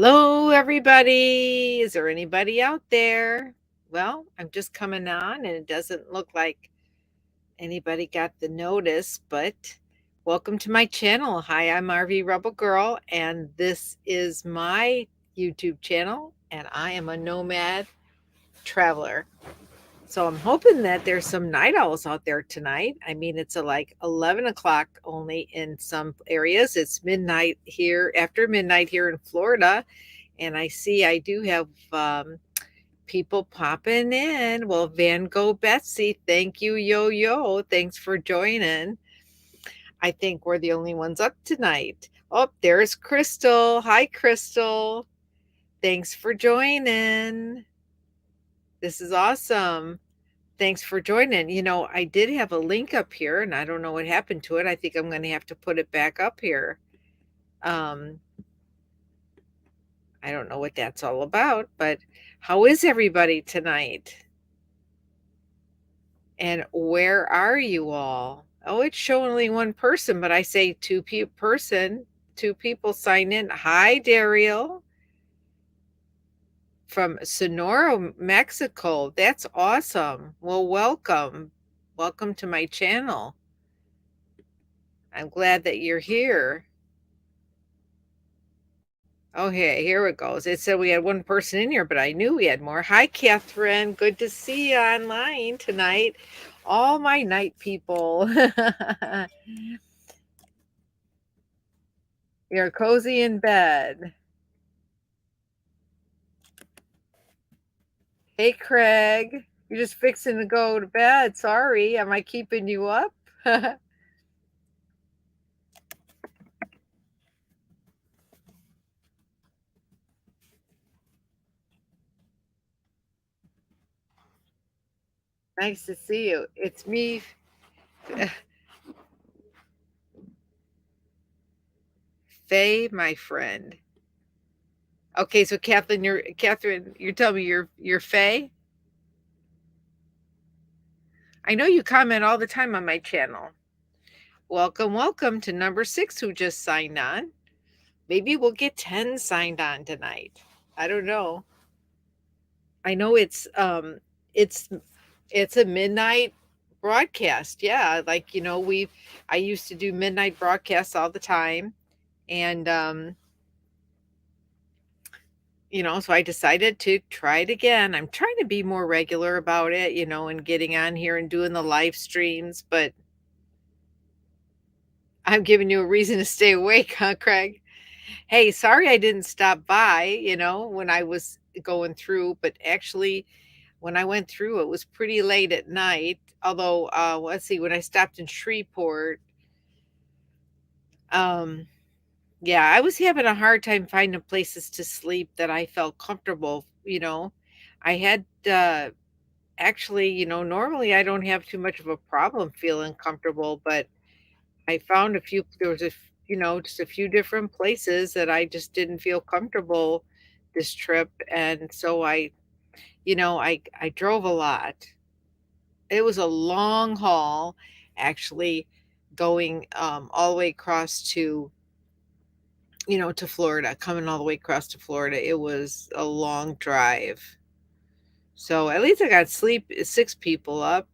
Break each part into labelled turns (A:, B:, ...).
A: Hello, everybody. Is there anybody out there? Well, I'm just coming on and it doesn't look like anybody got the notice, but welcome to my channel. Hi, I'm RV Rebel Girl, and this is my YouTube channel, and I am a nomad traveler. So I'm hoping that there's some night owls out there tonight. I mean, it's like 11 o'clock only in some areas. It's midnight here, after midnight here in Florida. And I do have people popping in. Well, Van Gogh Betsy, thank you, Yo Yo. Thanks for joining. I think we're the only ones up tonight. Oh, there's Crystal. Hi, Crystal. Thanks for joining. This is awesome. Thanks for joining. I did have a link up here and I don't know what happened to it. I think I'm going to have to put it back up here. Um, I don't know what that's all about, but how is everybody tonight? And where are you all? Oh, it's showing only one person, but I say two people sign in. Hi, Daryl from Sonora, Mexico. That's awesome. Well, welcome. Welcome to my channel. I'm glad that you're here. Okay, here it goes. It said we had one person in here, but I knew we had more. Hi, Catherine. Good to see you online tonight. All my night people. You're cozy in bed. Hey, Craig. You're just fixing to go to bed. Sorry. Am I keeping you up? Nice to see you. It's me, Faye, my friend. Okay, so Catherine, you're telling me you're Faye? I know you comment all the time on my channel. Welcome, welcome to number 6 who just signed on. Maybe we'll get 10 signed on tonight. I don't know. I know it's it's a midnight broadcast. Yeah, like I used to do midnight broadcasts all the time, and so I decided to try it again. I'm trying to be more regular about it, and getting on here and doing the live streams, but I'm giving you a reason to stay awake, huh, Craig? Hey, sorry I didn't stop by, when I was going through, but actually when I went through, it was pretty late at night. Although, let's see, when I stopped in Shreveport, um, yeah, I was having a hard time finding places to sleep that I felt comfortable. I had actually, normally I don't have too much of a problem feeling comfortable, but I found there was just a few different places that I just didn't feel comfortable this trip. And so I drove a lot. It was a long haul, actually, going all the way across to Florida, coming all the way across to Florida. It was a long drive. So at least I got sleep, 6 people up.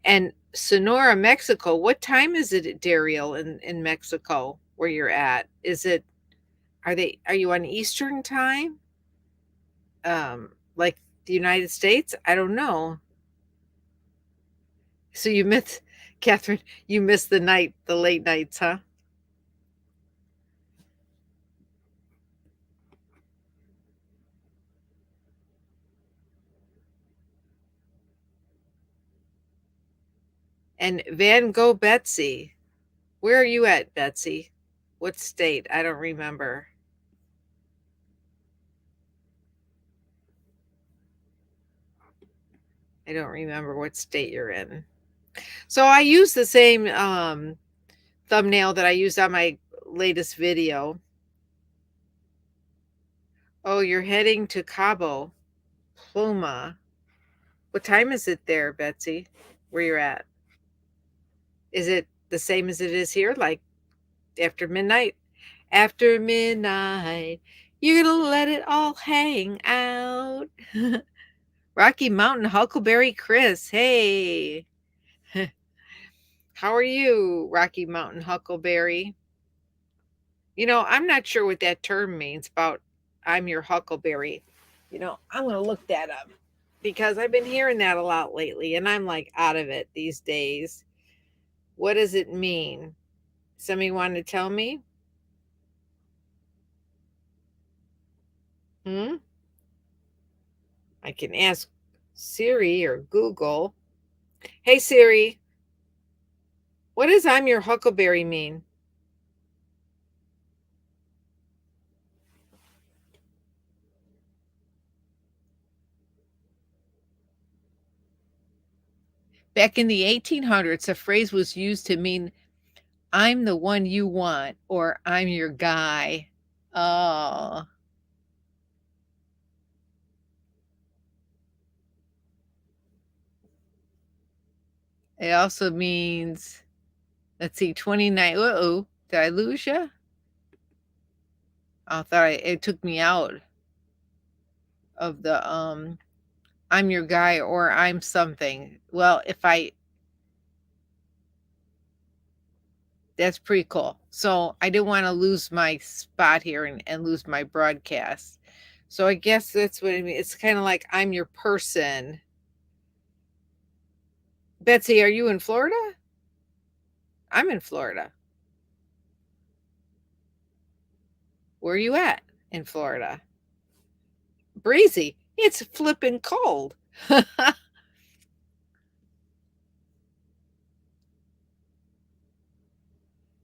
A: And Sonora, Mexico, what time is it, Daryl, in Mexico, where you're at? Are you on Eastern time? Like the United States? I don't know. So you missed, Catherine, you missed the late nights, huh? And Van Gogh Betsy, where are you at, Betsy? What state? I don't remember. I don't remember what state you're in. So I use the same thumbnail that I used on my latest video. Oh, you're heading to Cabo, Pluma. What time is it there, Betsy? Where you're at? Is it the same as it is here, like after midnight? After midnight, You're gonna let it all hang out. Rocky Mountain Huckleberry Chris. Hey. How are you, Rocky Mountain Huckleberry? I'm not sure what that term means about I'm your Huckleberry. I'm going to look that up because I've been hearing that a lot lately and I'm like out of it these days. What does it mean? Somebody want to tell me? Hmm? I can ask Siri or Google. Hey Siri, what does I'm your Huckleberry mean? Back in the 1800s, a phrase was used to mean I'm the one you want or I'm your guy. Oh, it also means, let's see, 29. Uh-oh, did I lose you? I thought it took me out of the I'm your guy or I'm something. Well, that's pretty cool. So I didn't want to lose my spot here and lose my broadcast. So I guess that's what I mean. It's kind of like I'm your person. Betsy, are you in Florida? I'm in Florida. Where are you at in Florida? Breezy. It's flipping cold.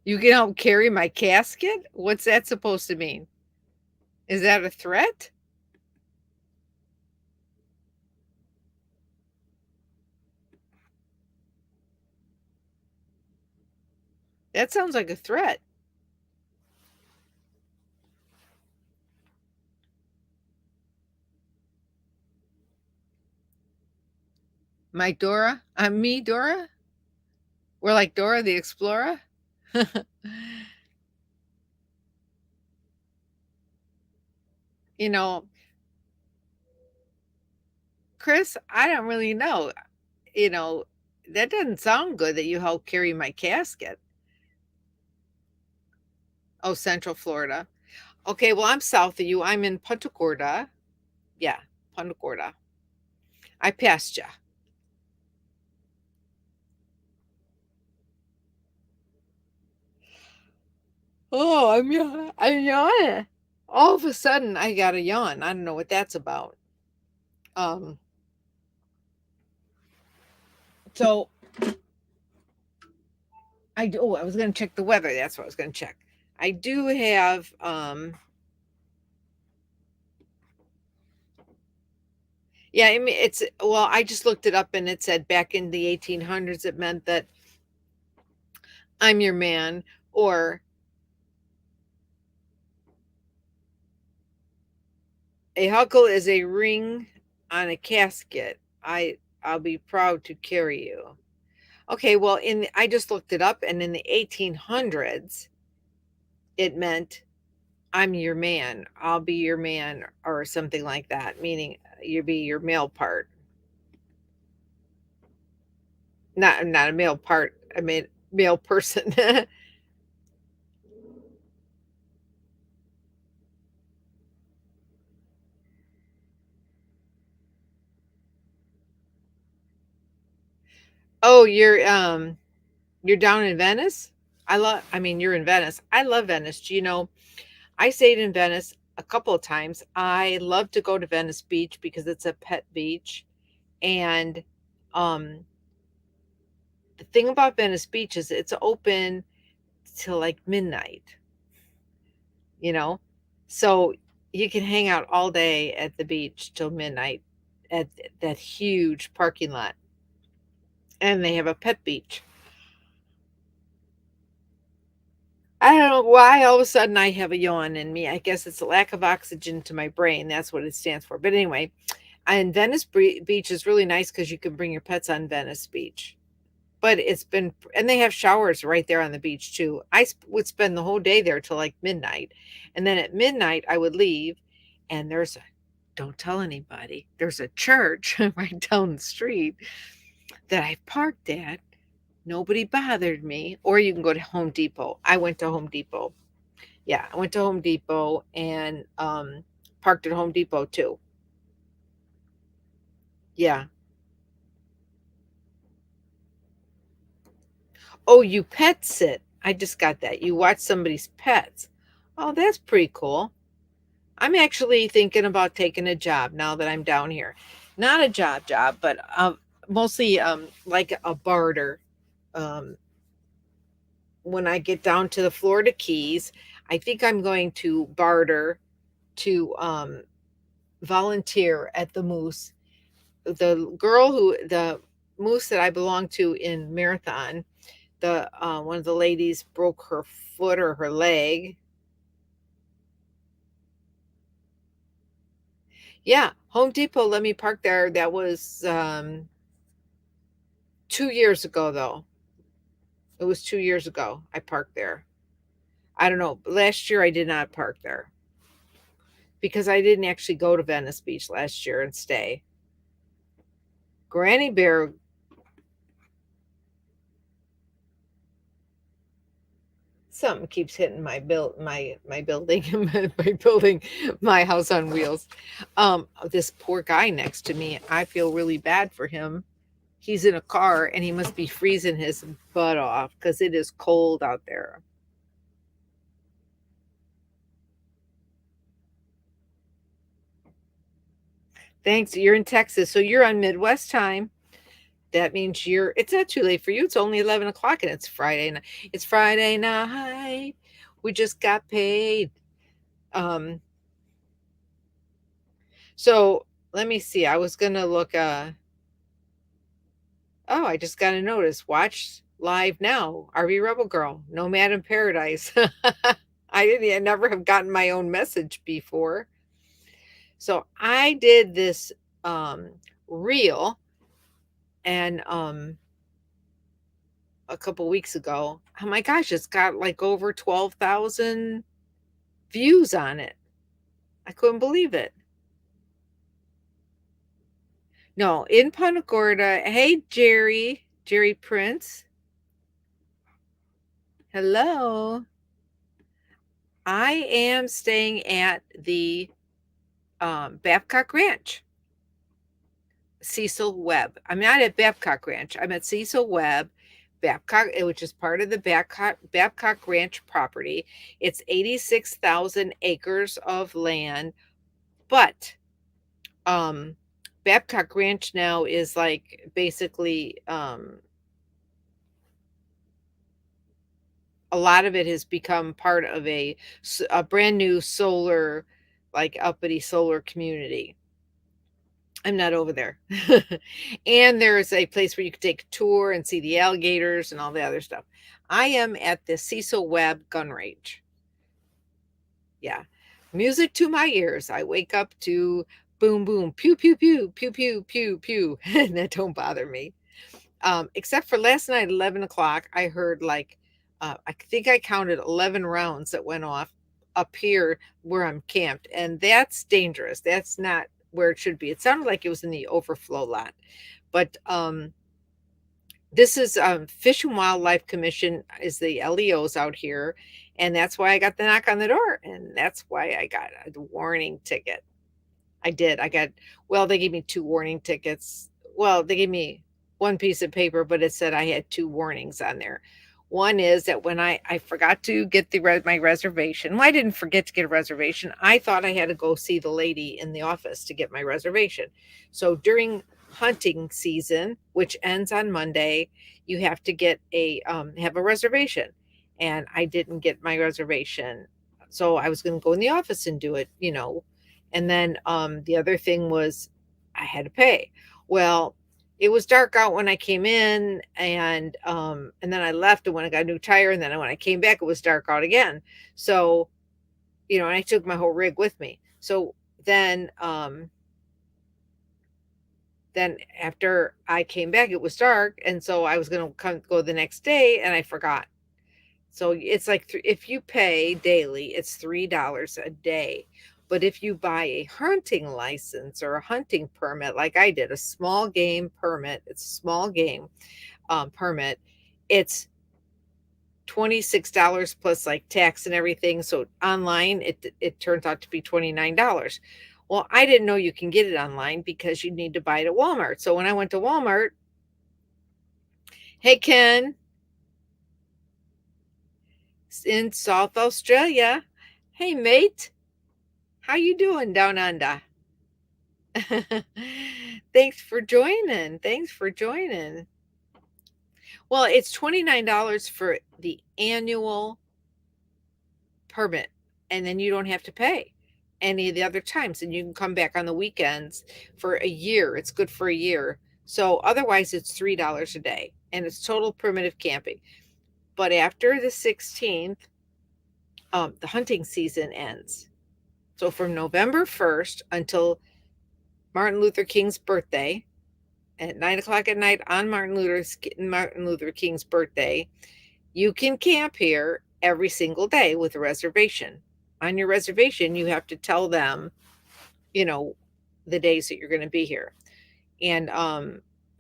A: You can help carry my casket? What's that supposed to mean? Is that a threat? That sounds like a threat. My Dora? I'm me, Dora? We're like Dora the Explorer? you know, Chris, I don't really know. You know, that doesn't sound good that you help carry my casket. Oh, Central Florida. Okay, well, I'm south of you. I'm in Punta Gorda. Yeah, Punta Gorda. I passed you. Oh, I'm yawning. All of a sudden, I got a yawn. I don't know what that's about. Um, so I was going to check the weather. That's what I was going to check. I do have, yeah, I mean, well, I just looked it up and it said back in the 1800s, it meant that I'm your man, or a huckle is a ring on a casket. I'll be proud to carry you. Okay, well, I just looked it up, and in the 1800s, it meant I'm your man. I'll be your man, or something like that, meaning you be your male part. Not a male part. I mean male person. Oh, you're down in Venice? I mean you're in Venice. I love Venice. Do you know I stayed in Venice a couple of times. I love to go to Venice Beach because it's a pet beach. And um the thing about Venice Beach is it's open till like midnight, you know? So you can hang out all day at the beach till midnight at that huge parking lot. And they have a pet beach. I don't know why all of a sudden I have a yawn in me. I guess it's a lack of oxygen to my brain. That's what it stands for. But anyway, and Venice Beach is really nice because you can bring your pets on Venice Beach. but it's been, and they have showers right there on the beach too. Would spend the whole day there till like midnight. And then at midnight, I would leave, and don't tell anybody, there's a church right down the street that I parked at. Nobody bothered me. Or you can go to Home Depot. I went to Home Depot. Yeah, I went to Home Depot and parked at Home Depot too. Yeah. Oh, you pet sit. I just got that. You watch somebody's pets. Oh, that's pretty cool. I'm actually thinking about taking a job now that I'm down here. Not a job, but mostly like a barter. Um, when I get down to the Florida Keys, I think I'm going to barter to volunteer at the Moose. The Moose that I belong to in Marathon, the one of the ladies broke her foot or her leg. Yeah, Home Depot let me park there. That was 2 years ago, though. It was 2 years ago I parked there. I don't know. Last year I did not park there because I didn't actually go to Venice Beach last year and stay. Granny Bear, something keeps hitting my building, my building, my house on wheels. This poor guy next to me, I feel really bad for him. He's in a car and he must be freezing his butt off because it is cold out there. Thanks. You're in Texas, so you're on Midwest time. That means it's not too late for you. It's only 11 o'clock and it's Friday night. It's Friday night. We just got paid. Um, so let me see. I was gonna look oh, I just got a notice. Watch live now. RV Rebel Girl, Nomad in Paradise. I never have gotten my own message before. So I did this um reel and a couple weeks ago. Oh my gosh, it's got like over 12,000 views on it. I couldn't believe it. No, in Punta Gorda. Hey, Jerry Prince. Hello. I am staying at the Babcock Ranch, Cecil Webb. I'm not at Babcock Ranch. I'm at Cecil Webb, Babcock, which is part of the Babcock Ranch property. It's 86,000 acres of land, but um, Babcock Ranch now is like basically a lot of it has become part of a brand new solar, like uppity solar community. I'm not over there. And there's a place where you could take a tour and see the alligators and all the other stuff. I am at the Cecil Webb gun range. Yeah. Music to my ears. I wake up to boom, boom, pew, pew, pew, pew, pew, pew, pew. And that don't bother me. Except for last night, 11 o'clock, I heard like, I think I counted 11 rounds that went off up here where I'm camped. And that's dangerous. That's not where it should be. It sounded like it was in the overflow lot. But this is Fish and Wildlife Commission is the LEOs out here. And that's why I got the knock on the door. And that's why I got a warning ticket. I did. Well, they gave me two warning tickets. Well, they gave me one piece of paper, but it said I had two warnings on there. One is that when I forgot to get my reservation. Well, I didn't forget to get a reservation. I thought I had to go see the lady in the office to get my reservation. So during hunting season, which ends on Monday, you have to have a reservation. And I didn't get my reservation. So I was going to go in the office and do it. And then the other thing was I had to pay. Well, it was dark out when I came in, and then I left, and when I got a new tire, and then when I came back, it was dark out again. So, and I took my whole rig with me. So then Then after I came back, it was dark, and so I was going to go the next day, and I forgot. So it's like if you pay daily, it's $3 a day. But if you buy a hunting license or a hunting permit, like I did, a small game permit, it's a small game permit, it's $26 plus like tax and everything. So online, it turns out to be $29. Well, I didn't know you can get it online because you need to buy it at Walmart. So when I went to Walmart, hey Ken, in South Australia, hey mate, how you doing down under? Thanks for joining. Thanks for joining. Well, it's $29 for the annual permit, and then you don't have to pay any of the other times, and you can come back on the weekends for a year. It's good for a year. So otherwise, it's $3 a day, and it's total primitive camping. But after the 16th, the hunting season ends. So from November 1st until Martin Luther King's birthday, at 9 o'clock at night on Martin Luther King's birthday, you can camp here every single day with a reservation. On your reservation, you have to tell them, you know, the days that you're going to be here. And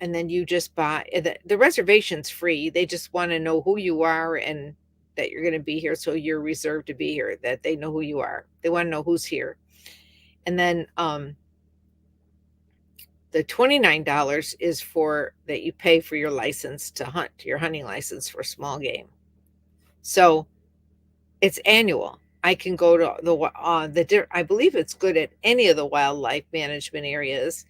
A: then you just buy the reservation's free. They just want to know who you are and that you're going to be here, so you're reserved to be here, that they know who you are. They want to know who's here. And then the $29 is for that you pay for your license to hunt, your hunting license for small game. So it's annual. I can go to I believe it's good at any of the wildlife management areas,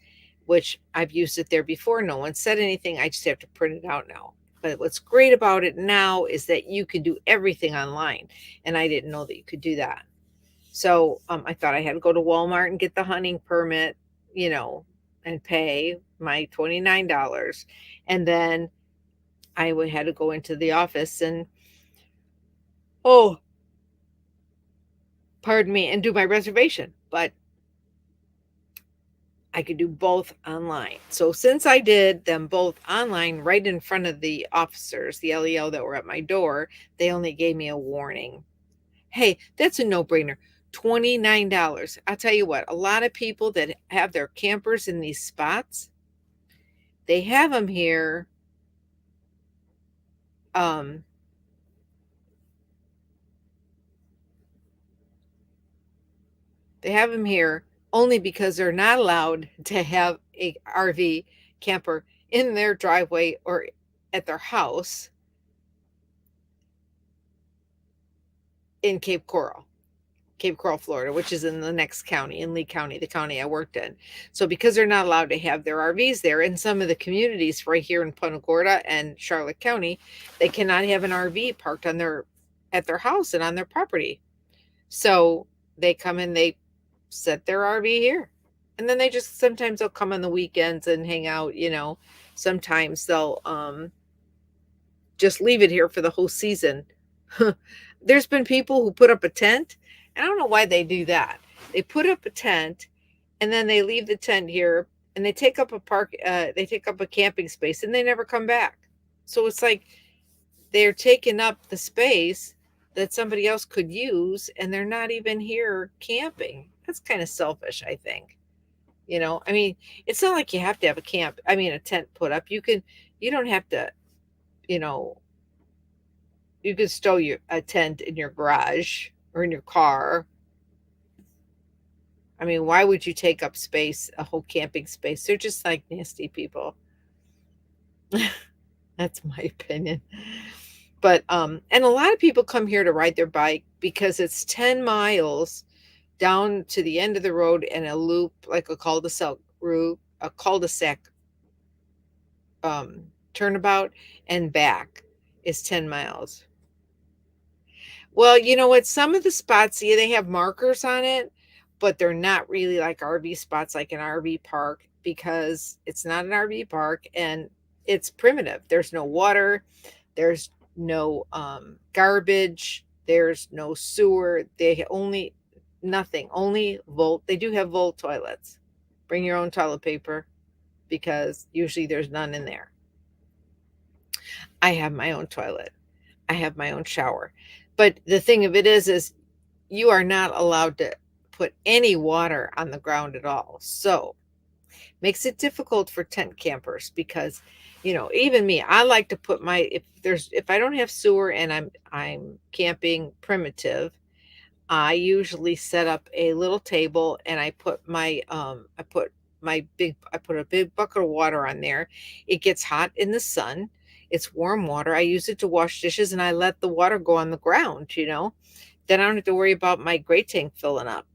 A: which I've used it there before. No one said anything. I just have to print it out now. But what's great about it now is that you can do everything online, and I didn't know that you could do that. So I thought I had to go to Walmart and get the hunting permit, and pay my $29, and then I had to go into the office and pardon me, and do my reservation. But I could do both online. So since I did them both online right in front of the officers, the LEO that were at my door, they only gave me a warning. Hey, that's a no-brainer. $29. I'll tell you what, a lot of people that have their campers in these spots, they have them here. They have them here only because they're not allowed to have a RV camper in their driveway or at their house in Cape Coral, Florida, which is in the next county, in Lee County, the county I worked in. So because they're not allowed to have their RVs there, in some of the communities right here in Punta Gorda and Charlotte County, they cannot have an RV parked at their house and on their property. So they come and they set their RV here. And then sometimes they'll come on the weekends and hang out, Sometimes they'll just leave it here for the whole season. There's been people who put up a tent. I don't know why they do that. They put up a tent and then they leave the tent here and they take up a camping space and they never come back. So it's like they're taking up the space that somebody else could use and they're not even here camping. That's kind of selfish, I think. I mean, it's not like you have to have a tent put up. You don't have to, you could stow a tent in your garage or in your car. I mean, why would you take up space, a whole camping space? They're just like nasty people. That's my opinion. But and a lot of people come here to ride their bike because it's 10 miles down to the end of the road and a loop, like a cul-de-sac route, a cul-de-sac turnabout, and back is 10 miles. Well, you know what? Some of the spots, yeah, they have markers on it, but they're not really like RV spots, like an RV park, because it's not an RV park and it's primitive. There's no water, there's no garbage, there's no sewer. Nothing, only Volt. They do have Volt toilets. Bring your own toilet paper because usually there's none in there. I have my own toilet. I have my own shower. But the thing of it is you are not allowed to put any water on the ground at all. So makes it difficult for tent campers because, even me, I like to put my if I don't have sewer and I'm camping primitive, I usually set up a little table and I put a big bucket of water on there. It gets hot in the sun. It's warm water. I use it to wash dishes and I let the water go on the ground. Then I don't have to worry about my gray tank filling up.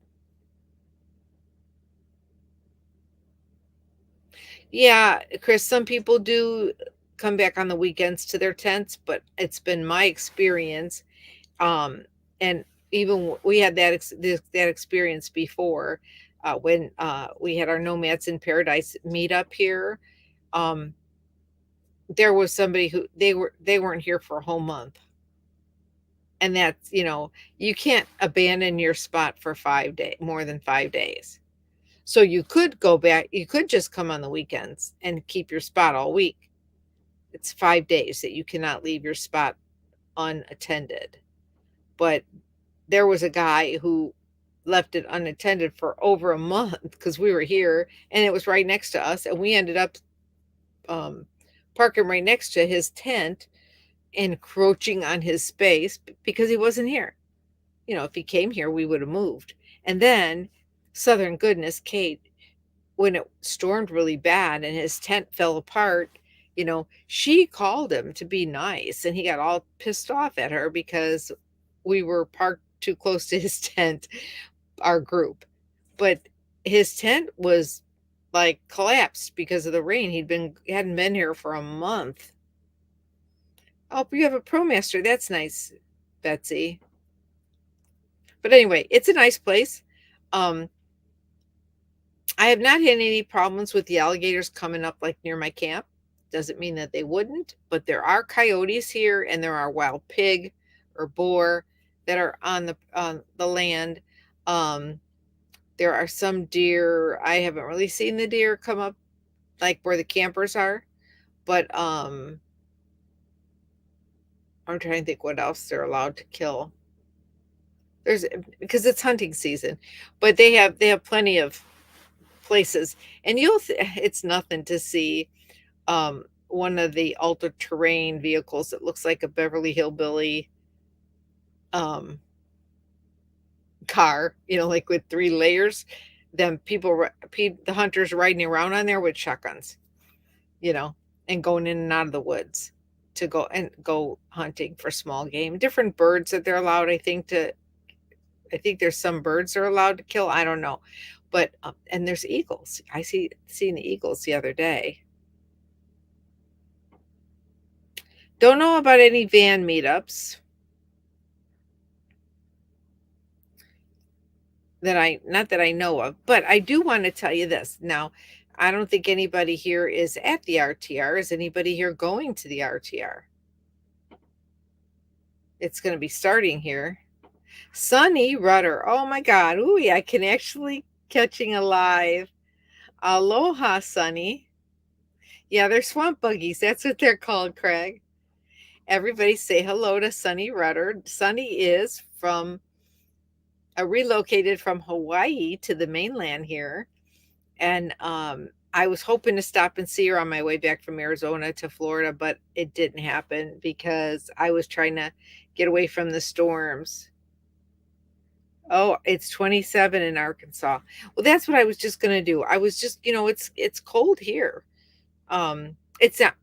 A: Yeah, Chris, some people do come back on the weekends to their tents, but it's been my experience. And even we had that experience before when we had our Nomads in Paradise meetup here. Um, there was somebody who they weren't here for a whole month, and that's you can't abandon your spot for 5 days, more than 5 days. So you could go back, you could just come on the weekends and keep your spot all week. It's 5 days that you cannot leave your spot unattended. But there was a guy who left it unattended for over a month because we were here and it was right next to us. And we ended up um, parking right next to his tent, encroaching on his space because he wasn't here. If he came here, we would have moved. And then, Southern goodness, Kate, when it stormed really bad and his tent fell apart, she called him to be nice and he got all pissed off at her because we were parked too close to his tent, our group. But his tent was like collapsed because of the rain. Hadn't been here for a month. Oh, you have a ProMaster. That's nice, Betsy. But anyway, it's a nice place. Um, I have not had any problems with the alligators coming up like near my camp. Doesn't mean that they wouldn't, but there are coyotes here and there are wild pig or boar that are on the land. Um, there are some deer. I haven't really seen the deer come up like where the campers are, but I'm trying to think what else they're allowed to kill. There's because it's hunting season, but they have plenty of places, and it's nothing to see one of the ultra terrain vehicles that looks like a Beverly Hillbilly um car, like with 3 layers. Then the hunters riding around on there with shotguns, you know, and going in and out of the woods to go hunting for small game. Different birds that they're allowed, I think there's some birds are allowed to kill. I don't know. But and there's eagles. Seen the eagles the other day. Don't know about any van meetups that I not that I know of, but I do want to tell you this. Now, I don't think anybody here is at the RTR. Is anybody here going to the RTR? It's going to be starting here. Sunny Rudder. Oh my God. Ooh, yeah, I can actually catching a live. Aloha, Sunny. Yeah, they're swamp buggies. That's what they're called, Craig. Everybody say hello to Sunny Rudder. Sunny is relocated from Hawaii to the mainland here. And I was hoping to stop and see her on my way back from Arizona to Florida, but it didn't happen because I was trying to get away from the storms. Oh, it's 27 in Arkansas. Well, that's what I was just going to do. I was just, it's cold here. It's not,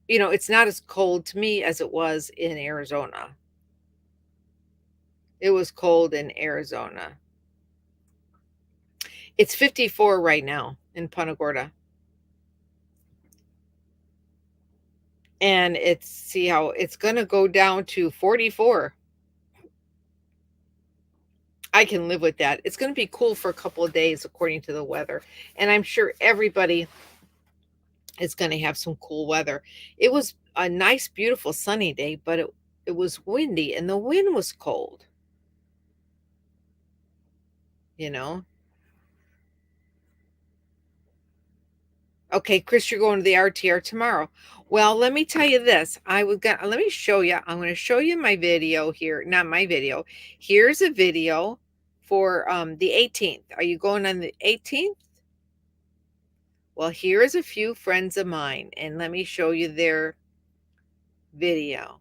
A: it's not as cold to me as it was in Arizona. It was cold in Arizona. It's 54 right now in Punta Gorda. And see how it's going to go down to 44. I can live with that. It's going to be cool for a couple of days according to the weather. And I'm sure everybody is going to have some cool weather. It was a nice, beautiful sunny day, but it was windy and the wind was cold. You know? Okay, Chris, you're going to the RTR tomorrow. Well, let me tell you this. Let me show you. I'm going to show you my video here. Not my video. Here's a video for the 18th. Are you going on the 18th? Well, here's a few friends of mine, and let me show you their video.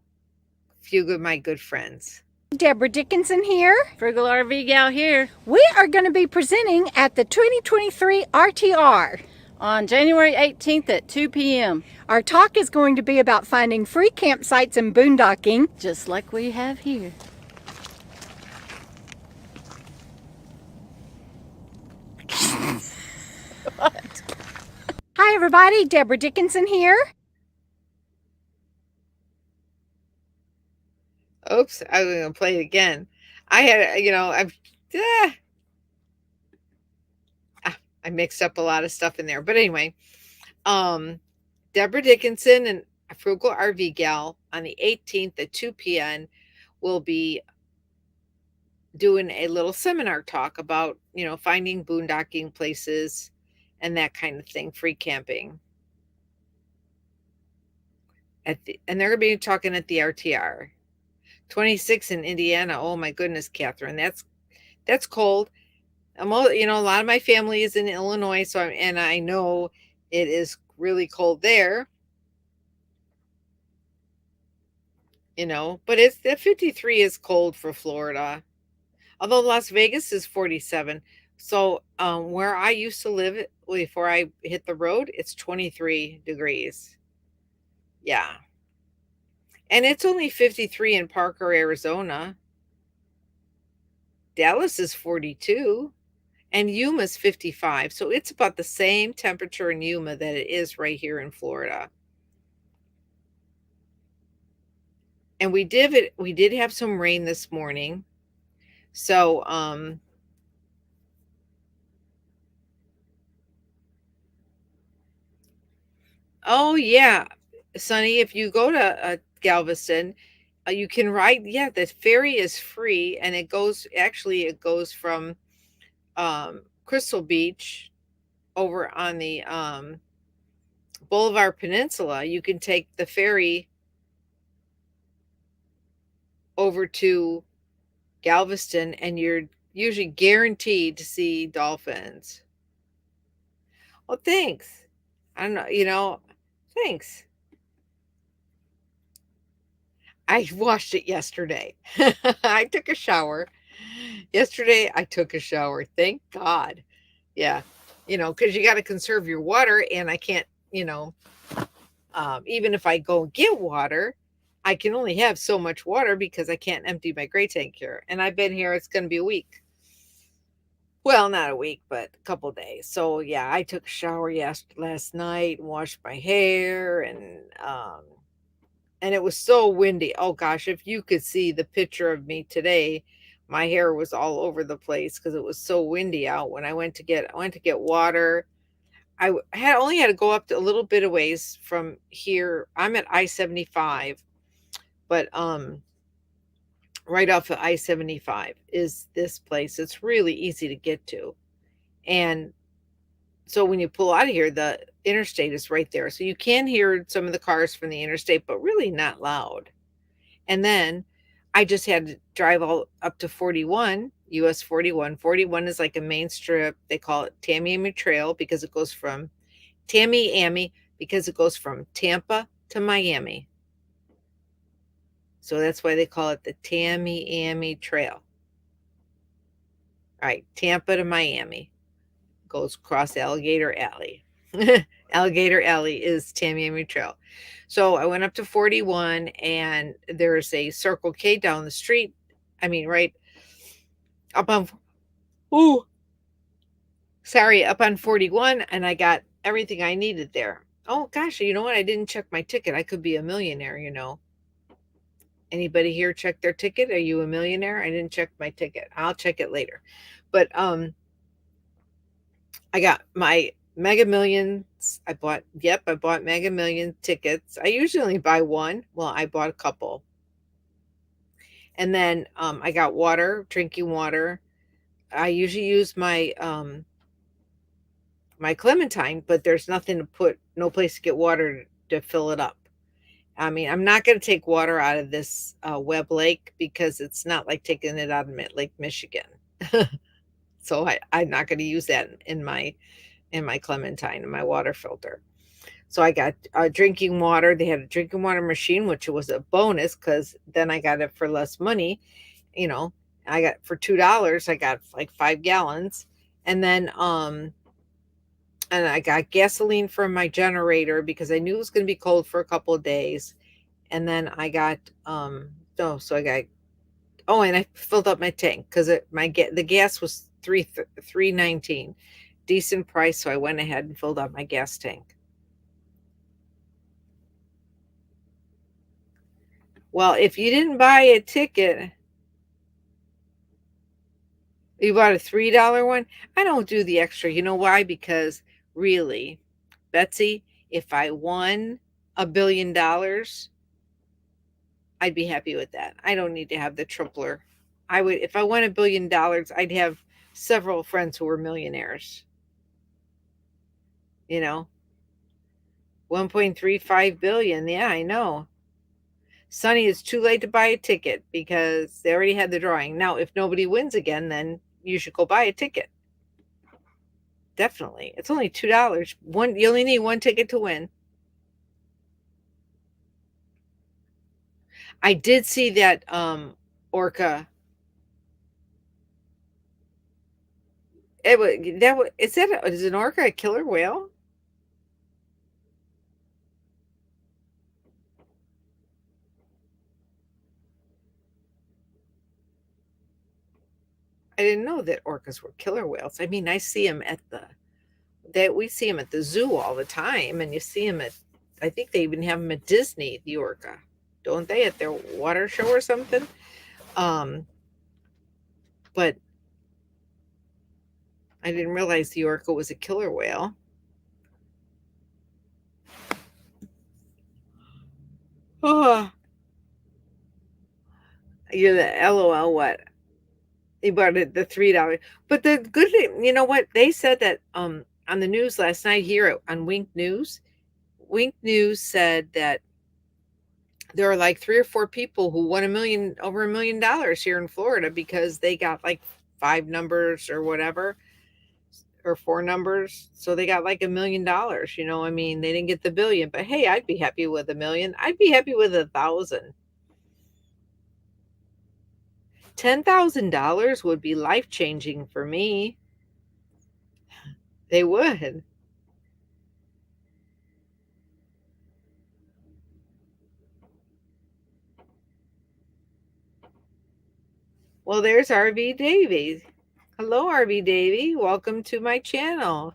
A: A few of my good friends.
B: Deborah Dickinson here.
C: Frugal RV Gal here.
B: We are going to be presenting at the 2023 RTR.
C: On January 18th at 2 p.m.
B: Our talk is going to be about finding free campsites and boondocking.
C: Just like we have here.
B: What? Hi everybody, Deborah Dickinson here.
A: Oops, I was going to play it again. I had, I mixed up a lot of stuff in there. But anyway, Deborah Dickinson and a Frugal RV Gal on the 18th at 2 p.m. will be doing a little seminar talk about, finding boondocking places and that kind of thing, free camping. And they're going to be talking at the RTR. 26 in Indiana. Oh my goodness, Catherine, that's cold. A lot of my family is in Illinois, so I know it is really cold there. But it's that 53 is cold for Florida. Although Las Vegas is 47. So where I used to live before I hit the road, it's 23 degrees. Yeah. And it's only 53 in Parker, Arizona. Dallas is 42. And Yuma's 55. So it's about the same temperature in Yuma that it is right here in Florida. And we did have some rain this morning. So oh yeah, Sonny, if you go to Galveston, you can ride. Yeah, the ferry is free, and it goes from Crystal Beach over on the Boulevard Peninsula. You can take the ferry over to Galveston, and you're usually guaranteed to see dolphins. Well, thanks. I don't know, thanks. I washed it yesterday. I took a shower. Yesterday, I took a shower. Thank God. Yeah. Because you got to conserve your water, and I can't, even if I go get water, I can only have so much water because I can't empty my gray tank here. And I've been here, it's going to be a week. Well, not a week, but a couple days. So yeah, I took a shower last night, washed my hair, and it was so windy. Oh gosh, if you could see the picture of me today, my hair was all over the place because it was so windy out. When I went to get water, I only had to go up to a little bit of ways from here. I'm at I-75, but right off of I-75 is this place. It's really easy to get to. And so when you pull out of here, the interstate is right there. So you can hear some of the cars from the interstate, but really not loud. And then I just had to drive all up to 41, US 41. 41 is like a main strip. They call it Tamiami Trail because it goes from Tamiami because it goes from Tampa to Miami. So that's why they call it the Tamiami Trail. All right, Tampa to Miami goes across Alligator Alley. Alligator Alley is Tamiami Trail. So I went up to 41, and there's a Circle K down the street. I mean, right up on, up on 41, and I got everything I needed there. Oh gosh, you know what? I didn't check my ticket. I could be a millionaire, Anybody here check their ticket? Are you a millionaire? I didn't check my ticket. I'll check it later. But I got my Mega Millions. I bought Mega Million tickets. I usually only buy one. Well, I bought a couple. And then I got water, drinking water. I usually use my my Clementine, but there's nothing to put, no place to get water to fill it up. I mean, I'm not going to take water out of this Webb Lake because it's not like taking it out of Lake Michigan. So I'm not going to use that in my Clementine, in my water filter. So I got drinking water. They had a drinking water machine, which was a bonus because then I got it for less money. You know, I got for $2, I got like 5 gallons. And then and I got gasoline for my generator because I knew it was going to be cold for a couple of days. And then I got oh, so I got, oh, and I filled up my tank because the gas was 3.19, decent price. So I went ahead and filled up my gas tank. Well, if you didn't buy a ticket, you bought a $3 one. I don't do the extra. You know why? Because really, Betsy, if I won $1 billion, I'd be happy with that. I don't need to have the tripler. I would, if I won $1 billion, I'd have several friends who were millionaires. You know, 1.35 billion. Yeah, I know. Sonny, it's too late to buy a ticket because they already had the drawing. Now, if nobody wins again, then you should go buy a ticket. Definitely. It's only $2. You only need one ticket to win. I did see that orca. Is an orca a killer whale? I didn't know that orcas were killer whales. I mean, I see them we see them at the zoo all the time, and you see them I think they even have them at Disney, the orca, don't they, at their water show or something? Um, but I didn't realize the orca was a killer whale. Oh, you're the LOL what? You bought it the $3. But the good thing, you know what? They said that on the news last night here on Wink News. Wink News said that there are like 3 or 4 people who won over $1 million here in Florida because they got like 5 numbers or whatever, or 4 numbers. So they got like $1 million. I mean, they didn't get the billion, but hey, I'd be happy with 1 million. I'd be happy with 1,000. $10,000 would be life changing for me. They would. Well, there's RV Davy. Hello, RV Davy. Welcome to my channel.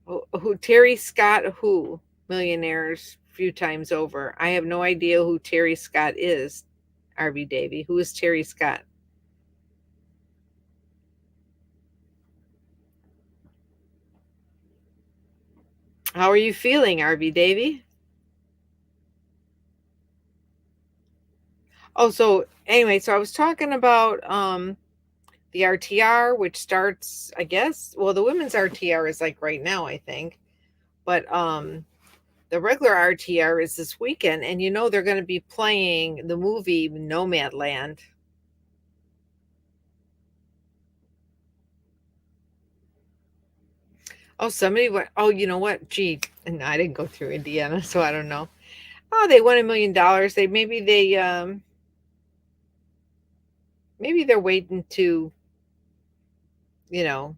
A: Who Terry Scott? Who millionaires a few times over? I have no idea who Terry Scott is. RV Davy. Who is Terry Scott? How are you feeling, RV Davy? Oh, so anyway, so I was talking about the RTR, which starts, I guess, well, the women's RTR is like right now, I think. But the regular RTR is this weekend, and they're going to be playing the movie Nomad Land. Oh, somebody went, oh, you know what? Gee, and I didn't go through Indiana, so I don't know. Oh, they won $1 million. Maybe they're waiting to, you know,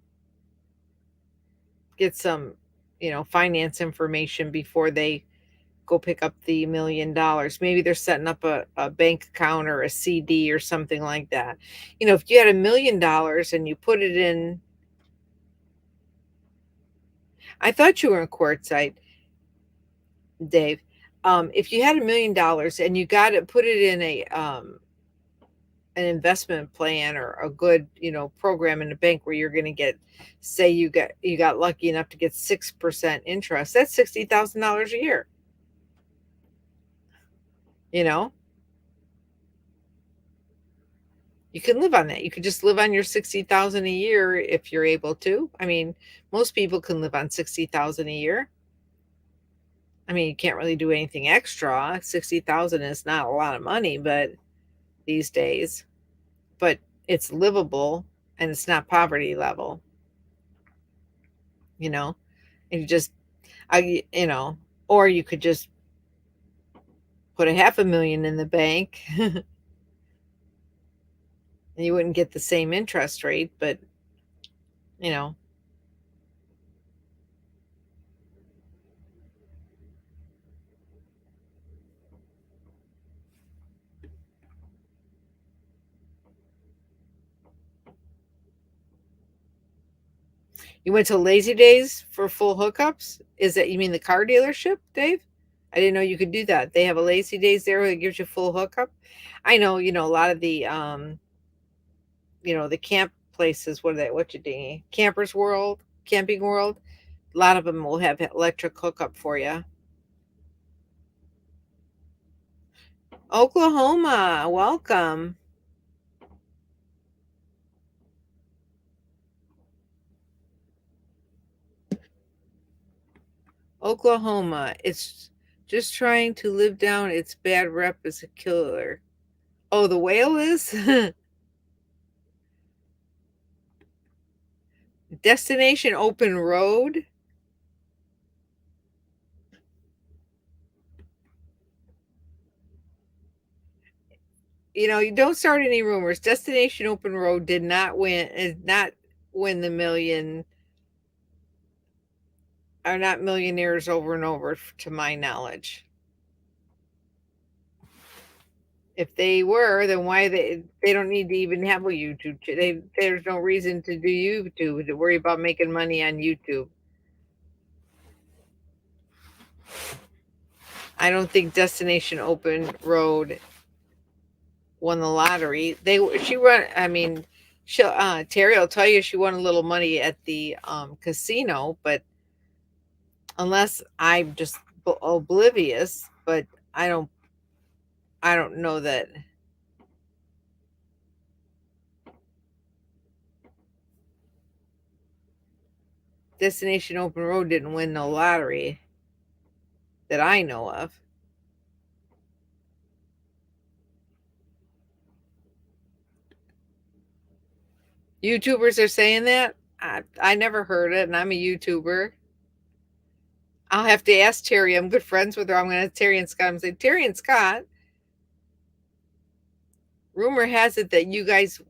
A: get some, finance information before they go pick up the $1 million. Maybe they're setting up a bank account or a CD or something like that. If you had $1 million and you put it in, I thought you were in Quartzsite, Dave. If you had $1 million and you got it, put it in an investment plan or a good, program in a bank where you're going to get, say you got lucky enough to get 6% interest, that's $60,000 a year. you know You can live on that. You could just live on your 60,000 a year if you're able to. I mean, most people can live on 60,000 a year. I mean, you can't really do anything extra. 60,000 is not a lot of money, but these days, but it's livable and it's not poverty level, you know. And you just or you could just put a half a million in the bank and you wouldn't get the same interest rate, but you know, you went to Lazy Days for full hookups? Is that, you mean the car dealership, Dave? I didn't know you could do that. They have a Lazy Days there that gives you full hookup. I know, a lot of the the camp places, what are they, what you doing? Campers World, Camping World. A lot of them will have electric hookup for you. Oklahoma, welcome. Oklahoma, it's just trying to live down its bad rep as a killer. Oh, the whale is? Destination open road? You don't start any rumors. Destination open road did not win the million, are not millionaires over and over, to my knowledge. If they were, then why they don't need to even have a YouTube. There's no reason to do YouTube, to worry about making money on YouTube. I don't think Destination Open Road won the lottery. She won. I mean, Terry will tell you she won a little money at the casino, but unless I'm just oblivious, but I don't. I don't know that. Destination Open Road didn't win no lottery that I know of. YouTubers are saying that. I never heard it, and I'm a YouTuber. I'll have to ask Terry. I'm good friends with her. I'm going to Terry and Scott. I'm say, Terry and Scott, rumor has it that you guys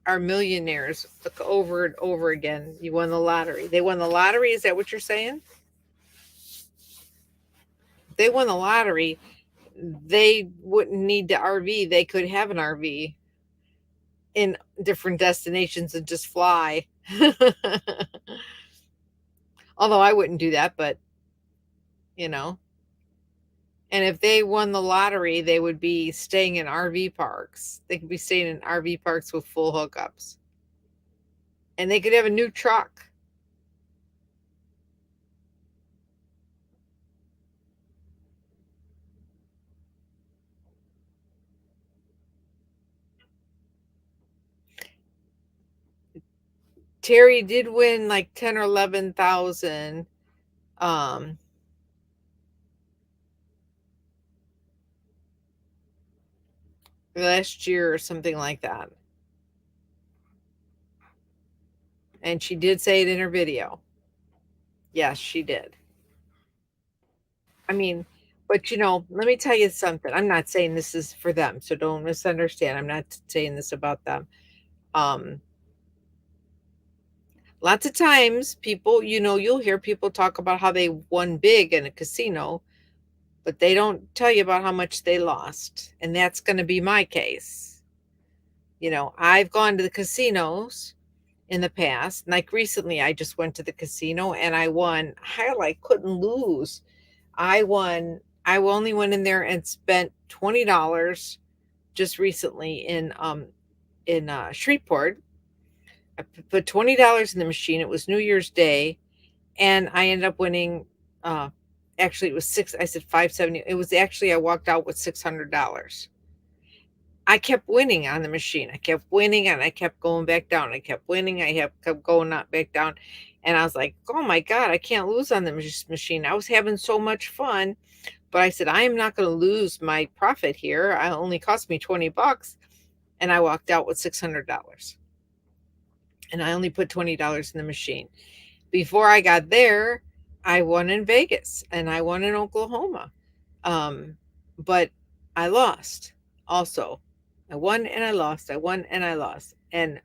A: are millionaires over and over again. You won the lottery. They won the lottery. Is that what you're saying? If they won the lottery, they wouldn't need the RV. They could have an RV in different destinations and just fly. Although I wouldn't do that, but you know. And if they won the lottery, they would be staying in RV parks. They could be staying in RV parks with full hookups. And they could have a new truck. Terry did win like 10 or 11,000 last year or something like that. And she did say it in her video. Yes, she did. I mean, but let me tell you something. I'm not saying this is for them, so don't misunderstand. I'm not saying this about them. Um, Lots of times people, you'll hear people talk about how they won big in a casino, but they don't tell you about how much they lost. And that's going to be my case. I've gone to the casinos in the past. Like recently, I just went to the casino and I won. I like couldn't lose. I won. I only went in there and spent $20 just recently in Shreveport. I put $20 in the machine. It was New Year's Day, and I ended up winning. Actually, it was six. I said 570. It was actually I walked out with $600. I kept winning on the machine. I kept winning and I kept going back down. I kept winning. Kept going not back down. And I was like, oh my God, I can't lose on the machine. I was having so much fun. But I said, I am not going to lose my profit here. It only cost me 20 bucks. And I walked out with $600. And I only put $20 in the machine. Before I got there, I won in Vegas and I won in Oklahoma. But I lost also. I won and I lost. I won and I lost. And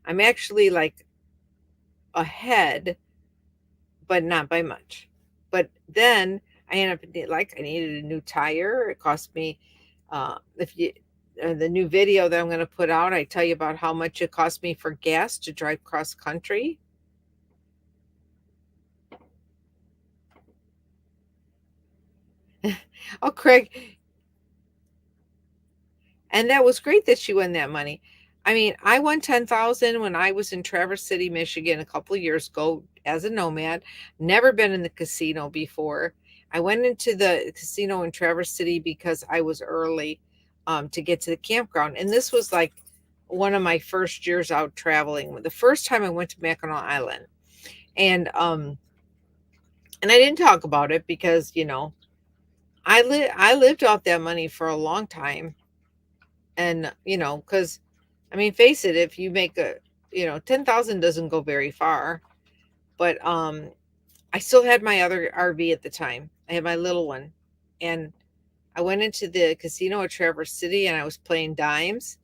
A: I'm actually like ahead, but not by much. But then I ended up like I needed a new tire. It cost me if you the new video that I'm going to put out, I tell you about how much it cost me for gas to drive cross country. Oh, Craig, and that was great that she won that money. I mean, I won 10,000 when I was in Traverse City, Michigan a couple of years ago as a nomad. Never been in the casino before. I went into the casino in Traverse City because I was early to get to the campground. And this was like one of my first years out traveling. The first time I went to Mackinac Island. And I didn't talk about it because, I lived off that money for a long time. And, because I mean, face it, if you make 10,000 doesn't go very far. But I still had my other RV at the time. I had my little one. And I went into the casino at Traverse City and I was playing dimes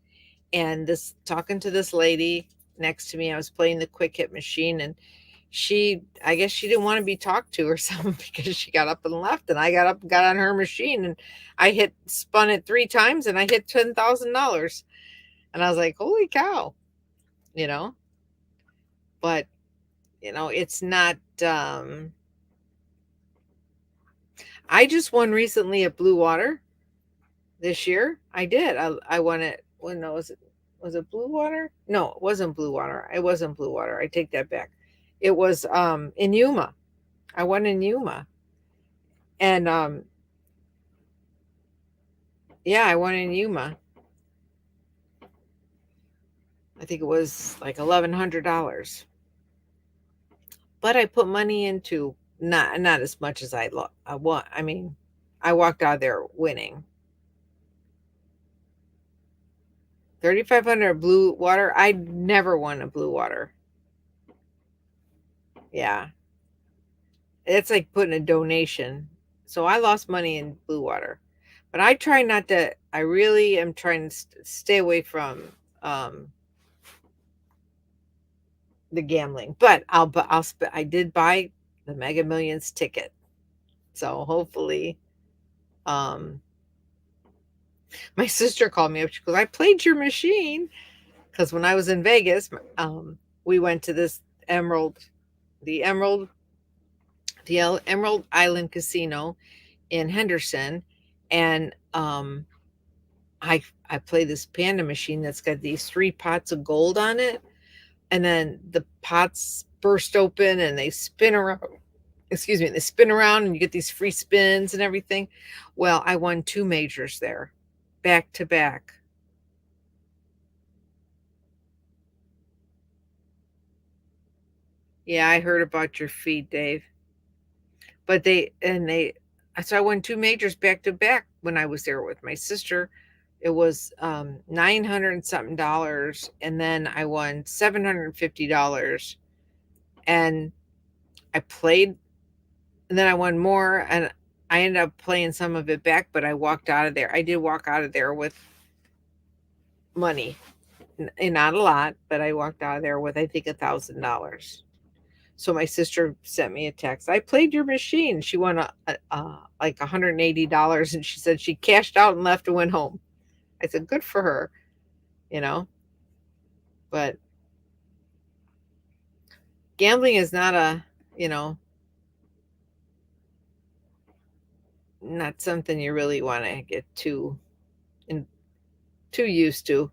A: and talking to this lady next to me. I was playing the quick hit machine and I guess she didn't want to be talked to or something because she got up and left and I got up and got on her machine and spun it 3 times and I hit $10,000. And I was like, holy cow, you know, but it's not, I just won recently at Blue Water this year. I did. I won it when was it Blue Water? No, it wasn't Blue Water. It wasn't Blue Water. I take that back. It was in Yuma. I won in Yuma. And yeah, I won in Yuma. I think it was like $1,100. But I put money into not as much as I want. I mean, I walked out of there winning. 3,500 Blue Water. I never won a Blue Water. Yeah. It's like putting a donation. So I lost money in Blue Water. But I try not to, I really am trying to stay away from the gambling. But I did buy the Mega Millions ticket. So hopefully, um, my sister called me up. She goes, I played your machine. Because when I was in Vegas, we went to this the Emerald, Emerald Island Casino in Henderson, and I play this panda machine that's got these 3 pots of gold on it, and then the pots burst open and they spin around. Excuse me, they spin around and you get these free spins and everything. Well, I won 2 majors there, back to back. Yeah, I heard about your feed, Dave. But so I won 2 majors back to back when I was there with my sister. It was 900 and something dollars, and then I won $750, and I played, and then I won more, and I ended up playing some of it back, but I walked out of there. I did walk out of there with money, and not a lot, but I walked out of there with I think $1,000. So my sister sent me a text. I played your machine. She won like $180, and she said she cashed out and left and went home. I said, good for her, you know. But gambling is not not something you really want to get too used to.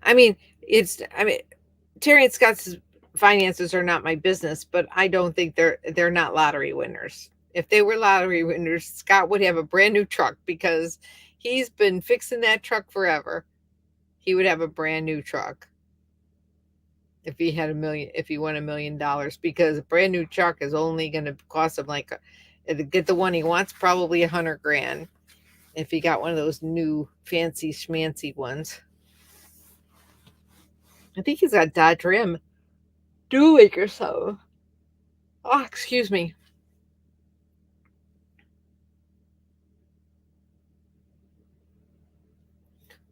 A: I mean, Terry and Scott's finances are not my business, but I don't think they're not lottery winners. If they were lottery winners, Scott would have a brand new truck because he's been fixing that truck forever. He would have a brand new truck if he had if he won $1 million, because a brand new truck is only going to cost him like to get the one he wants, probably 100 grand if he got one of those new fancy schmancy ones. I think he's got Dodge Ram Duke or so. Oh, excuse me.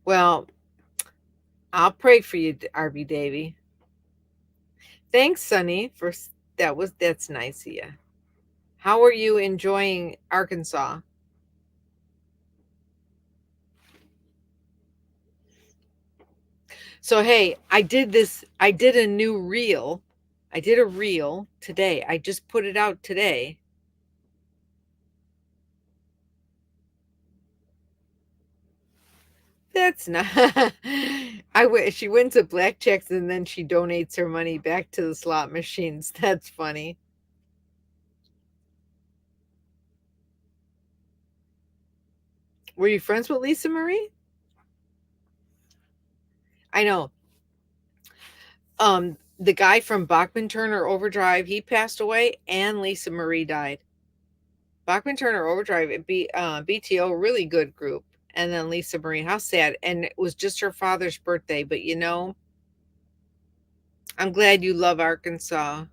A: Well, I'll pray for you, RB Davy. Thanks, Sonny, for that's nice of you. How are you enjoying Arkansas? So hey, I did a new reel. I did a reel today. I just put it out today. That's not I wish she wins at blackjacks and then she donates her money back to the slot machines. That's funny. Were you friends with Lisa Marie? I know. The guy from Bachman Turner Overdrive, he passed away, and Lisa Marie died. Bachman Turner Overdrive, BTO, really good group. And then Lisa Marie, how sad. And it was just her father's birthday. But I'm glad you love Arkansas.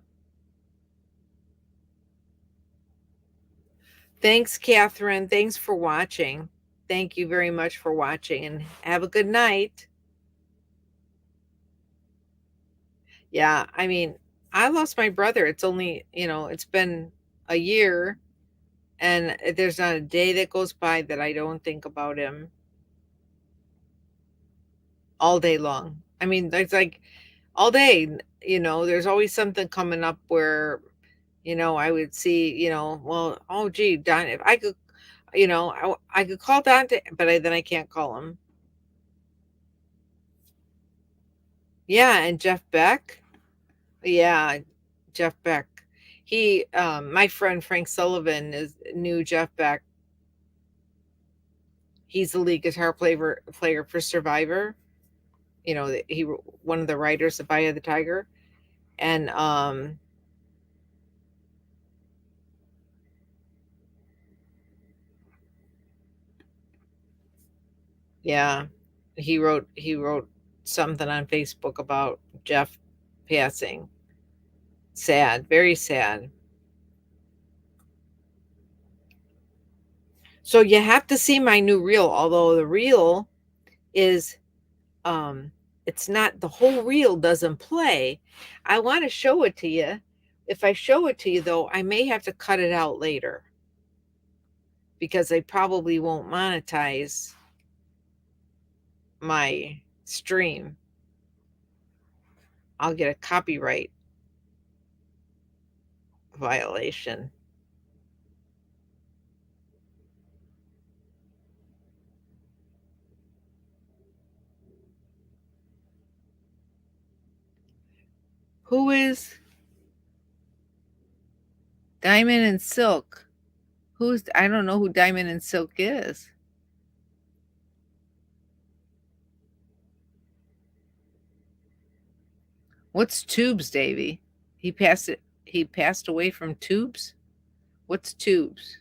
A: Thanks, Catherine. Thanks for watching. Thank you very much for watching, and have a good night. Yeah, I mean, I lost my brother. It's only, it's been a year, and there's not a day that goes by that I don't think about him all day long. I mean, it's like all day, there's always something coming up where, I would see, well, oh, gee, Don, if I could, I could call Dante, but then I can't call him. Yeah, and Jeff Beck. Yeah, Jeff Beck. My friend Frank Sullivan knew Jeff Beck. He's the lead guitar player for Survivor. He one of the writers of Eye of the Tiger, and yeah, he wrote something on Facebook about Jeff passing. Sad, very sad. So you have to see my new reel, although the reel is um it's not, the whole reel doesn't play. I want to show it to you. If I show it to you though, I may have to cut it out later because I probably won't monetize my stream. I'll get a copyright violation. Who is Diamond and Silk? I don't know who Diamond and Silk is. What's Tubes, Davy? He passed away from Tubes? What's Tubes?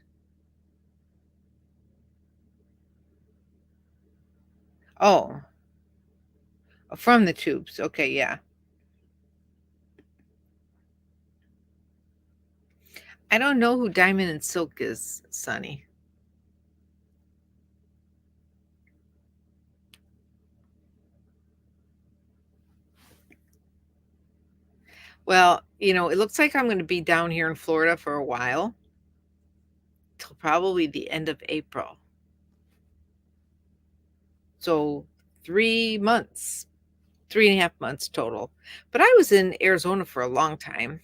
A: Oh, from the Tubes. Okay, yeah. I don't know who Diamond and Silk is, Sonny. Well, it looks like I'm going to be down here in Florida for a while, till probably the end of April. So 3 months, 3.5 months total. But I was in Arizona for a long time.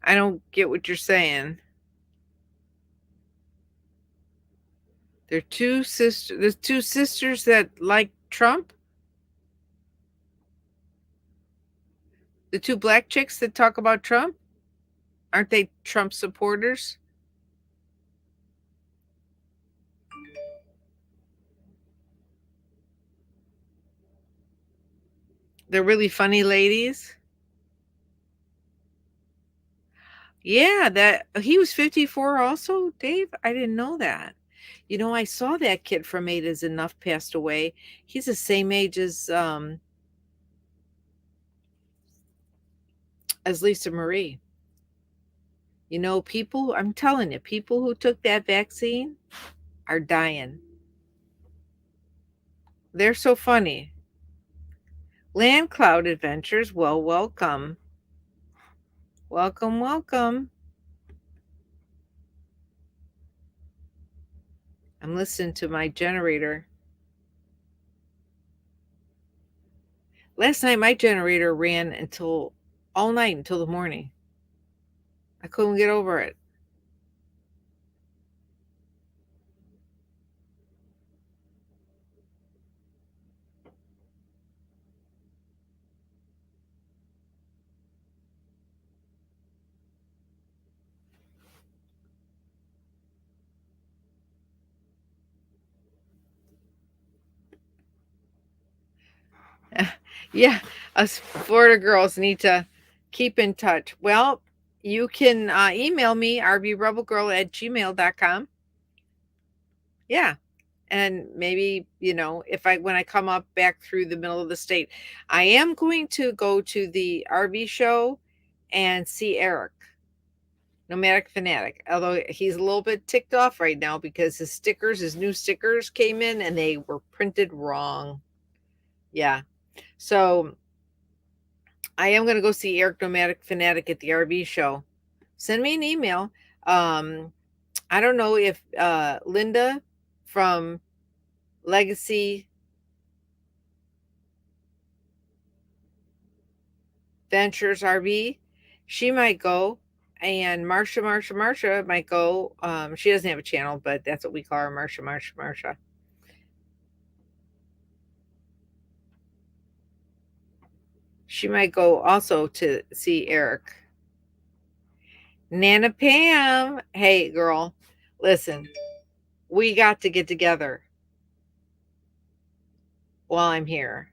A: I don't get what you're saying. There's two sisters that like Trump. The two black chicks that talk about Trump. Aren't they Trump supporters? They're really funny ladies. Yeah, that he was 54 also, Dave. I didn't know that. I saw that kid from Eight is Enough passed away. He's the same age as Lisa Marie. People, I'm telling you, people who took that vaccine are dying. They're so funny. Land Cloud Adventures, well, welcome. Welcome, welcome. I'm listening to my generator. Last night, my generator ran until all night until the morning. I couldn't get over it. Yeah, us Florida girls need to keep in touch. Well, you can email me, rbrebelgirl@gmail.com. Yeah. And maybe, if when I come up back through the middle of the state, I am going to go to the RV show and see Eric, Nomadic Fanatic. Although he's a little bit ticked off right now because his new stickers came in and they were printed wrong. Yeah. So I am going to go see Eric Nomadic Fanatic at the RV show. Send me an email. I don't know if Linda from Legacy Ventures RV, she might go. And Marsha might go. She doesn't have a channel, but that's what we call her, Marsha. She might go also to see Eric. Nana Pam, hey girl, listen, we got to get together while I'm here.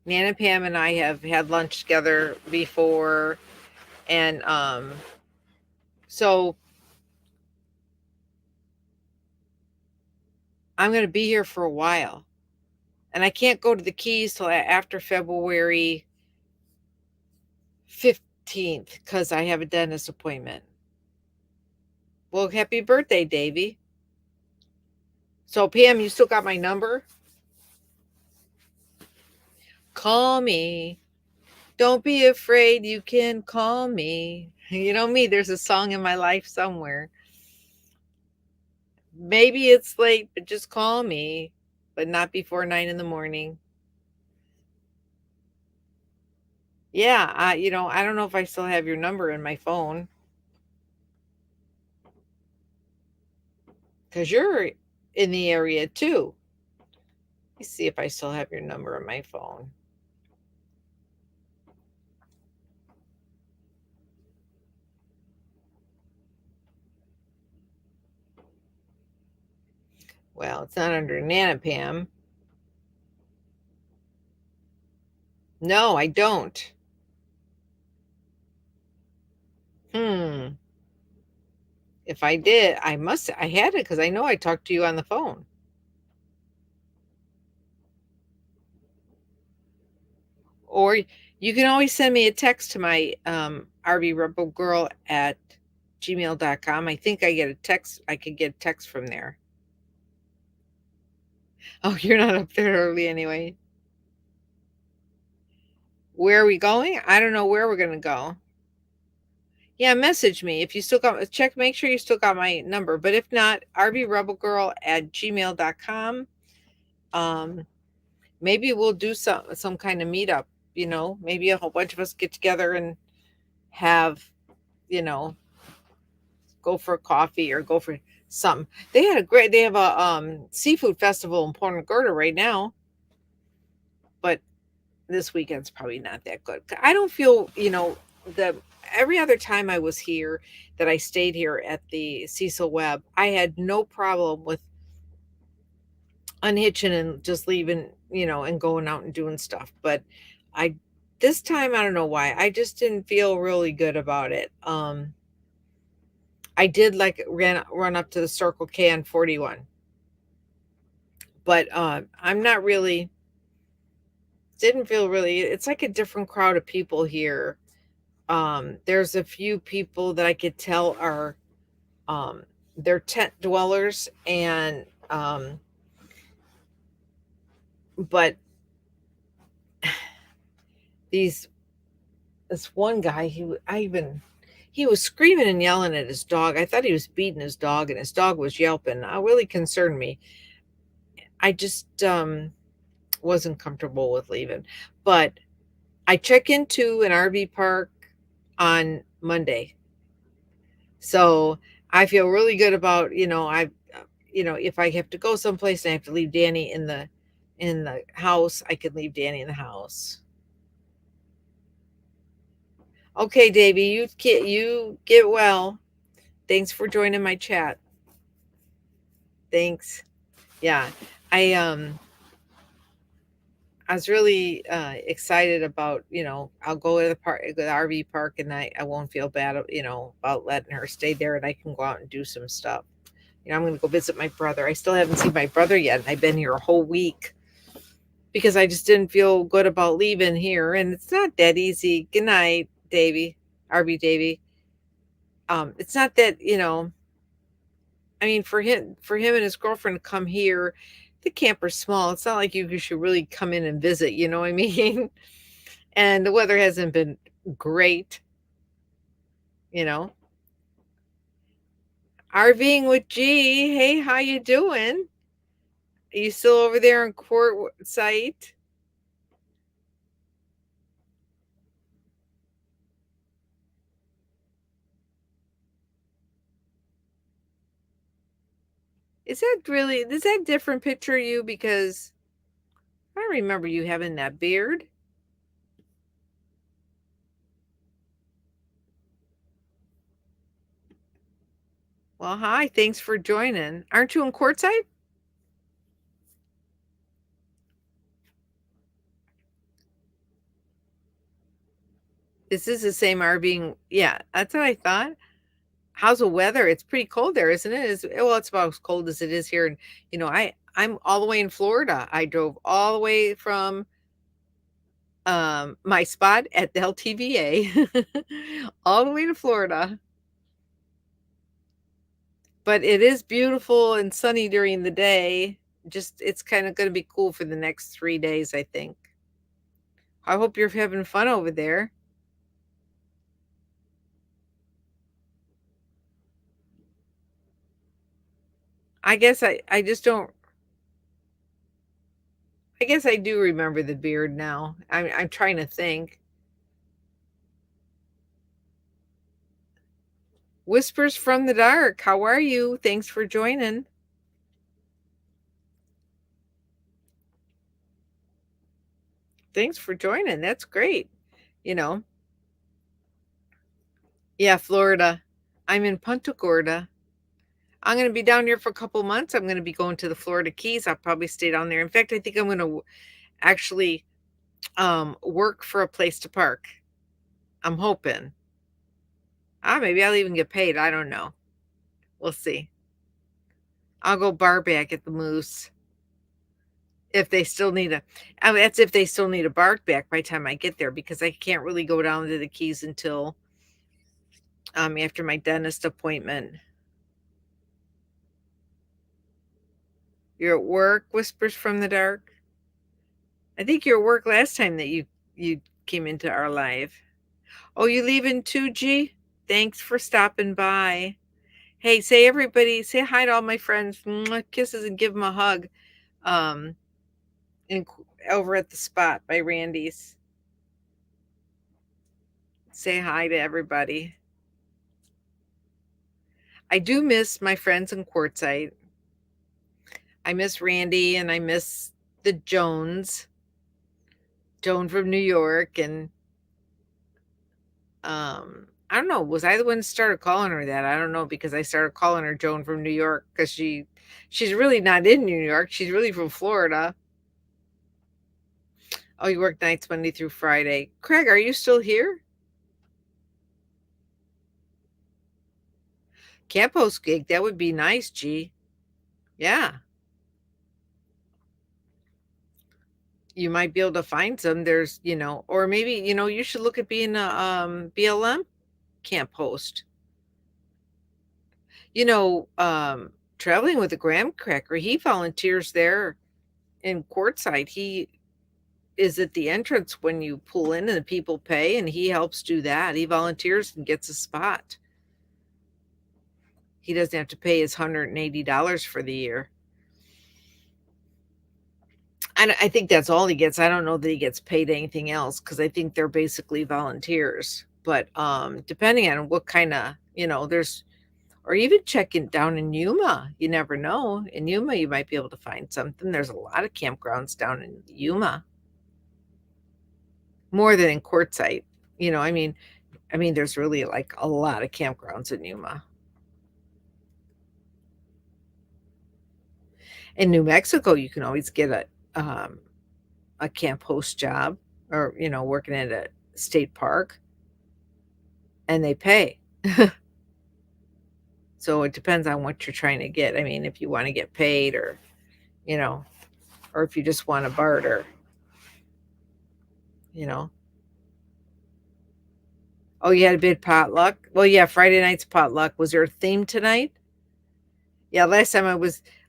A: Nana Pam and I have had lunch together before, and so I'm going to be here for a while, and I can't go to the Keys till after February 15th because I have a dentist appointment. Well, happy birthday, Davy. So, Pam, you still got my number? Call me. Don't be afraid. You can call me. You know me, there's a song in my life somewhere. Maybe it's late, but just call me, but not before 9 in the morning. Yeah, I don't know if I still have your number in my phone because you're in the area too. Let me see if I still have your number in my phone. Well, it's not under Nana Pam. No, I don't. Hmm. If I did, I had it because I know I talked to you on the phone. Or you can always send me a text to my rvrebelgirl at gmail.com. I think I could get a text from there. Oh, you're not up there early anyway. Where are we going? I don't know where we're gonna go. Yeah, message me if you still got make sure you still got my number. But if not, rvrebelgirl at gmail.com. Maybe we'll do some kind of meetup, maybe a whole bunch of us get together and have, you know, go for a coffee or go for something. They have a seafood festival in Punta Gorda right now, but this weekend's probably not that good. I don't feel, the every other time I was here that I stayed here at the Cecil Webb, I had no problem with unhitching and just leaving, and going out and doing stuff. But I this time I don't know why. I just didn't feel really good about it. I did like run up to the Circle K on 41, but I'm not really didn't feel really. It's like a different crowd of people here. There's a few people that I could tell are um, they're tent dwellers, and but these this one guy, he was screaming and yelling at his dog. I thought he was beating his dog, and his dog was yelping. It really concerned me. I just wasn't comfortable with leaving, but I check into an RV park on Monday. So I feel really good about, if I have to go someplace and I have to leave Danny in the house, I can leave Danny in the house. Okay, Davy, you get well. Thanks for joining my chat. Thanks. Yeah. I um I was really excited about, I'll go to the park, go to the RV park, and I won't feel bad, about letting her stay there, and I can go out and do some stuff. I'm going to go visit my brother. I still haven't seen my brother yet. And I've been here a whole week because I just didn't feel good about leaving here. And it's not that easy. Good night, Davy, RV Davy. It's not that, I mean, for him and his girlfriend to come here, the camper's small. It's not like you should really come in and visit, you know what I mean? And the weather hasn't been great, you know. RVing with G. Hey, how you doing? Are you still over there in Court Site? Is that different picture of you? Because I don't remember you having that beard. Well, hi, thanks for joining. Aren't you in Quartzsite? This is the same RVing. Yeah, that's what I thought. How's the weather? It's pretty cold there, isn't it? Well, it's about as cold as it is here. And I'm all the way in Florida. I drove all the way from my spot at the LTVA all the way to Florida. But it is beautiful and sunny during the day. Just it's kind of going to be cool for the next 3 days, I think. I hope you're having fun over there. I just don't. I guess I do remember the beard now. I'm trying to think. Whispers from the dark. How are you? Thanks for joining. Thanks for joining. That's great. You know. Yeah, Florida. I'm in Punta Gorda. I'm going to be down here for a couple months. I'm going to be going to the Florida Keys. I'll probably stay down there. In fact, I think I'm going to actually work for a place to park. I'm hoping. Maybe I'll even get paid. I don't know. We'll see. I'll go bar back at the Moose if they still need a. I mean, that's if they still need a bar back by the time I get there, because I can't really go down to the Keys until after my dentist appointment. You're at work. Whispers from the dark. I think you were at work last time that you came into our live. Oh, you leaving too, G? Thanks for stopping by. Hey, say hi to all my friends. Mwah, kisses, and give them a hug. Um, in over at the spot by Randy's. Say hi to everybody. I do miss my friends in Quartzsite. I miss Randy and I miss the Joan from New York. And I don't know, was I the one that started calling her that? I don't know, because I started calling her Joan from New York because she's really not in New York. She's really from Florida. Oh, you work nights Monday through Friday. Craig, are you still here? Camp host gig, that would be nice, G. Yeah. You might be able to find some. There's, or maybe, you should look at being a BLM camp host. You know, traveling with the Graham Cracker, he volunteers there in Quartzsite. He is at the entrance when you pull in and the people pay, and he helps do that. He volunteers and gets a spot. He doesn't have to pay his $180 for the year. And I think that's all he gets. I don't know that he gets paid anything else because I think they're basically volunteers. But depending on what kind of, there's, or even checking down in Yuma, you never know. In Yuma, you might be able to find something. There's a lot of campgrounds down in Yuma, more than in Quartzsite. I mean, there's really like a lot of campgrounds in Yuma. In New Mexico, you can always get a camp host job, or working at a state park, and they pay. So it depends on what you're trying to get. I mean, if you want to get paid, or you know or if you just want to barter, you know oh, you had a big potluck. Well, yeah, Friday night's potluck. Was there a theme tonight? Yeah, last time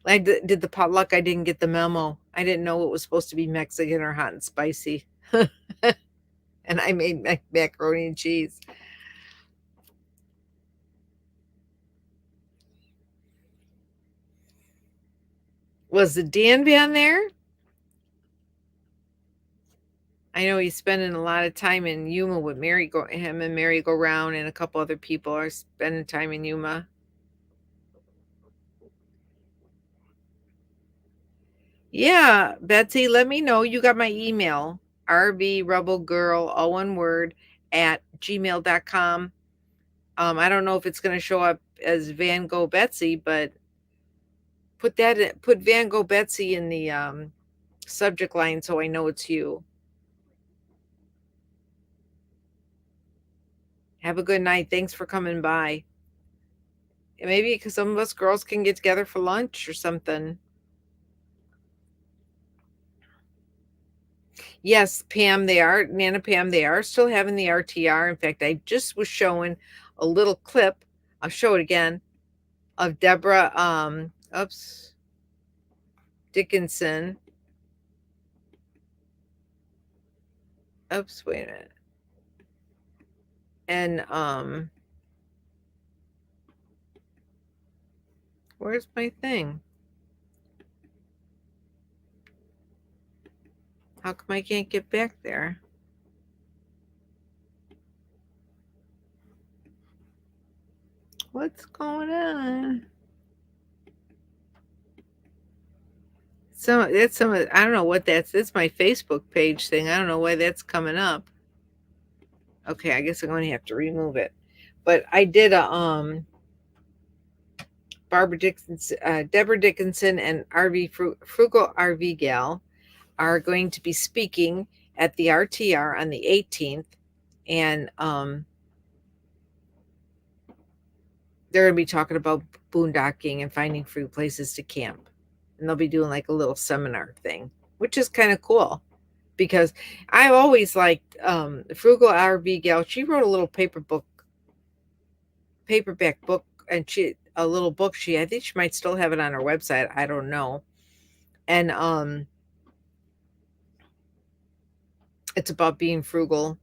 A: I did the potluck, I didn't get the memo. I didn't know it was supposed to be Mexican or hot and spicy. And I made macaroni and cheese. Was the Dan Van there? I know he's spending a lot of time in Yuma with him and Mary Go Round, and a couple other people are spending time in Yuma. Yeah, Betsy, let me know. You got my email, rvrebelgirl, all one word, at gmail.com. I don't know if it's going to show up as Van Gogh Betsy, but put Van Gogh Betsy in the subject line so I know it's you. Have a good night. Thanks for coming by. Maybe because some of us girls can get together for lunch or something. Yes, Pam, Nana Pam, they are still having the RTR. In fact, I just was showing a little clip. I'll show it again, of Deborah, Dickinson. Wait a minute. And, where's my thing? How come I can't get back there? What's going on? I don't know what that's my Facebook page thing. I don't know why that's coming up. Okay, I guess I'm going to have to remove it. But I did a Deborah Dickinson and Frugal RV Gal are going to be speaking at the RTR on the 18th, and they're going to be talking about boondocking and finding free places to camp, and they'll be doing like a little seminar thing, which is kind of cool because I've always liked Frugal RV Gal. She wrote a little paperback book, and a little book. I think she might still have it on her website. I don't know. And it's about being frugal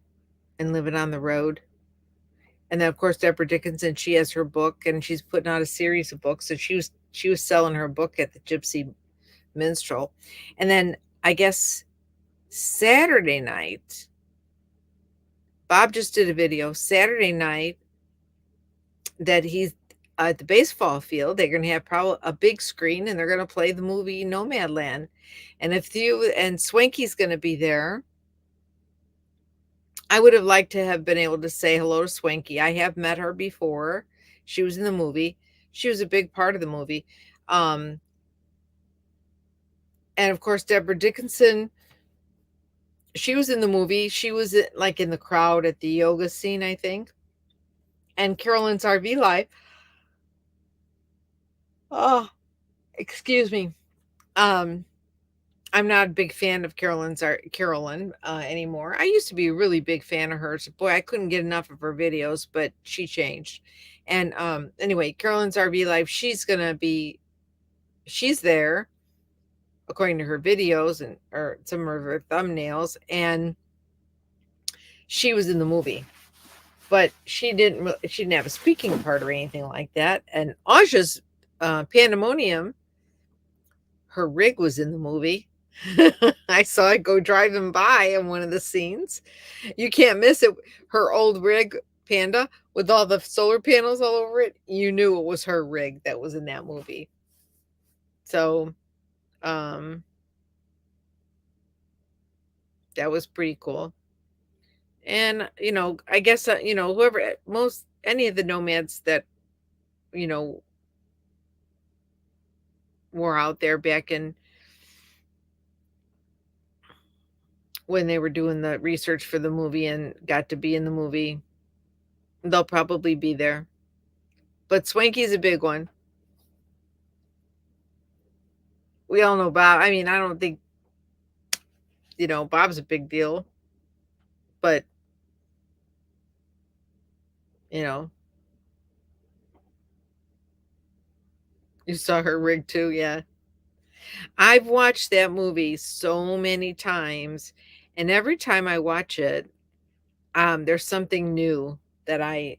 A: and living on the road. And then of course Deborah Dickinson, she has her book, and she's putting out a series of books. So she was selling her book at the Gypsy Minstrel. And then I guess Saturday night Bob just did a video Saturday night that he's at the baseball field. They're going to have probably a big screen and they're going to play the movie Nomadland. And if you and Swanky's going to be there, I would have liked to have been able to say hello to Swanky. I have met her before. She was in the movie. She was a big part of the movie. Um, and of course, Deborah Dickinson, she was in the movie. She was like in the crowd at the yoga scene, I think. And Carolyn's RV Life. Oh, excuse me. Um, I'm not a big fan of Carolyn anymore. I used to be a really big fan of hers. Boy, I couldn't get enough of her videos, but she changed. And anyway, Carolyn's RV Life, she's there according to her videos and or some of her thumbnails, and she was in the movie. But she didn't have a speaking part or anything like that. And Aja's Pandemonium, her rig was in the movie. I saw it go driving by in one of the scenes. You can't miss it. Her old rig, Panda, with all the solar panels all over it. You knew it was her rig that was in that movie. So, that was pretty cool. And, I guess, whoever, any of the nomads that, you know, were out there back in when they were doing the research for the movie and got to be in the movie, they'll probably be there. But Swanky's a big one. We all know Bob. I mean, I don't think, Bob's a big deal. But, you know, you saw her rig too, yeah. I've watched that movie so many times, and every time I watch it, there's something new that I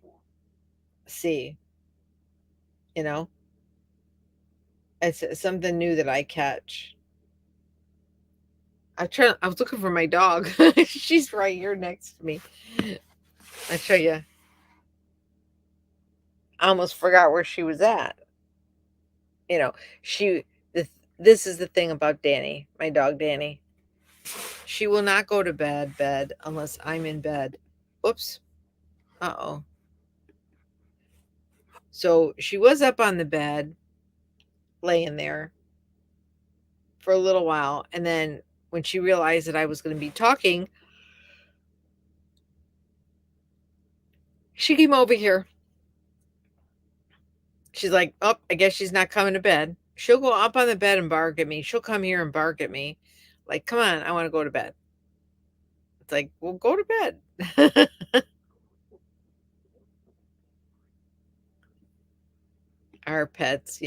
A: see, you know? It's something new that I catch. I was looking for my dog. She's right here next to me. I show you. I almost forgot where she was at. You know, she this is the thing about Danny, my dog Danny. She will not go to bed unless I'm in bed. Oops. Uh-oh. So she was up on the bed, laying there for a little while, and then when she realized that I was going to be talking, she came over here. She's like, "Oh, I guess she's not coming to bed." She'll go up on the bed and bark at me. She'll come here and bark at me. Like, "Come on, I want to go to bed." It's like, "Well, go to bed." Our pets.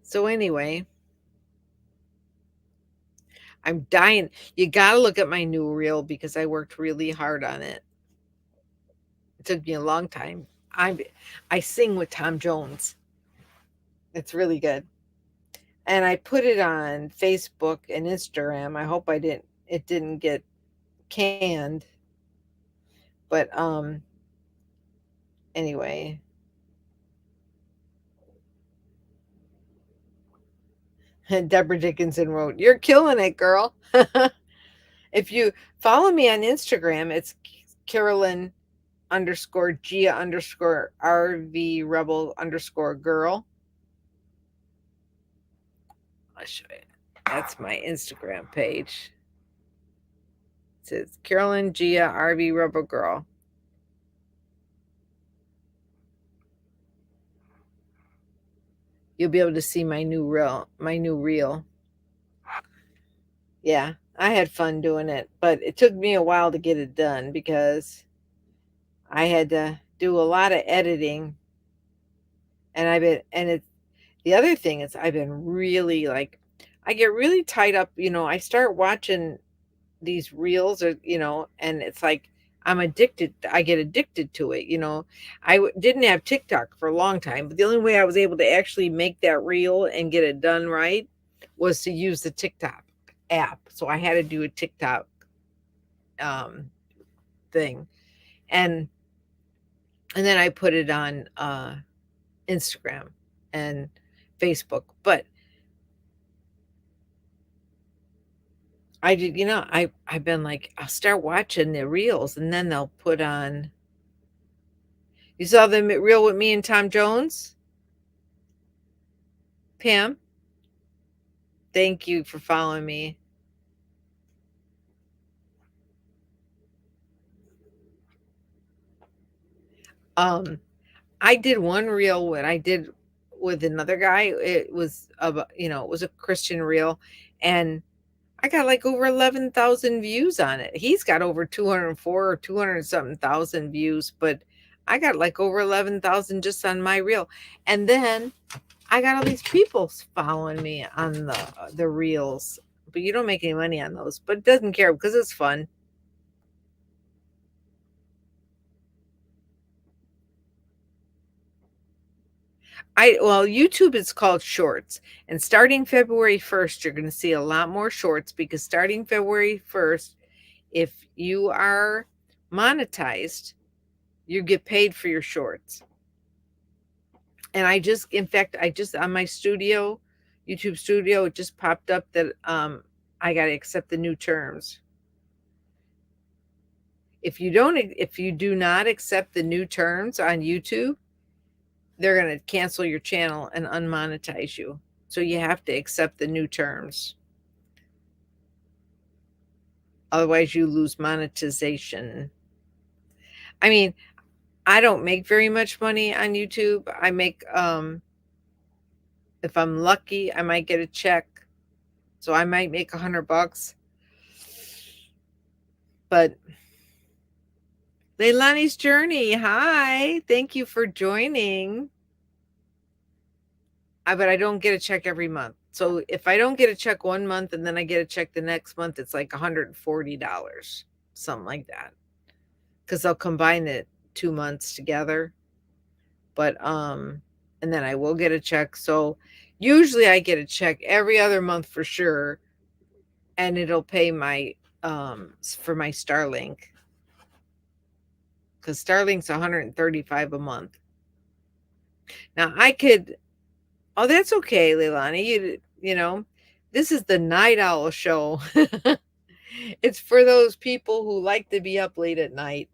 A: So anyway, I'm dying. You got to look at my new reel because I worked really hard on it. It took me a long time. I sing with Tom Jones. It's really good. And I put it on Facebook and Instagram. I hope it didn't get canned. But anyway, Deborah Dickinson wrote, "You're killing it, girl." If you follow me on Instagram, it's Carolyn _ Gia _ RV Rebel _ girl. I'll show you. That's my Instagram page. It says Carolyn Gia RV Rebel Girl. You'll be able to see my new reel. Yeah, I had fun doing it, but it took me a while to get it done because I had to do a lot of editing, and the other thing is I've been really like, I get really tied up, I start watching these reels and it's like I get addicted to it. Didn't have TikTok for a long time, but the only way I was able to actually make that reel and get it done right was to use the TikTok. app, so I had to do a TikTok um, thing, and then I put it on Instagram and Facebook. But I did, I've been like, I'll start watching the reels, and then they'll put on. You saw the reel with me and Tom Jones, Pam. Thank you for following me. Um, I did one reel what I did with another guy. It was about, it was a Christian reel, and I got like over 11,000 views on it. He's got over 204 or 200 something thousand views, but I got like over 11,000 just on my reel. And then I got all these people following me on the reels. But you don't make any money on those, but it doesn't care because it's fun. YouTube is called Shorts, and starting February 1st, you're going to see a lot more shorts because starting February 1st, if you are monetized, you get paid for your shorts. And in fact, I just on my YouTube studio, it just popped up that I got to accept the new terms. If you do not accept the new terms on YouTube, they're going to cancel your channel and unmonetize you. So you have to accept the new terms. Otherwise, you lose monetization. I mean, I don't make very much money on YouTube. I make, if I'm lucky, I might get a check. So I might make $100. But Leilani's Journey, hi. Thank you for joining. But I don't get a check every month. So if I don't get a check one month and then I get a check the next month, it's like $140, something like that. Because I'll combine it 2 months together. But and then I will get a check. So usually I get a check every other month for sure. And it'll pay my for my Starlink. Because Starlink's $135 a month. Now I could. Oh, that's okay, Leilani. This is the Night Owl Show. It's for those people who like to be up late at night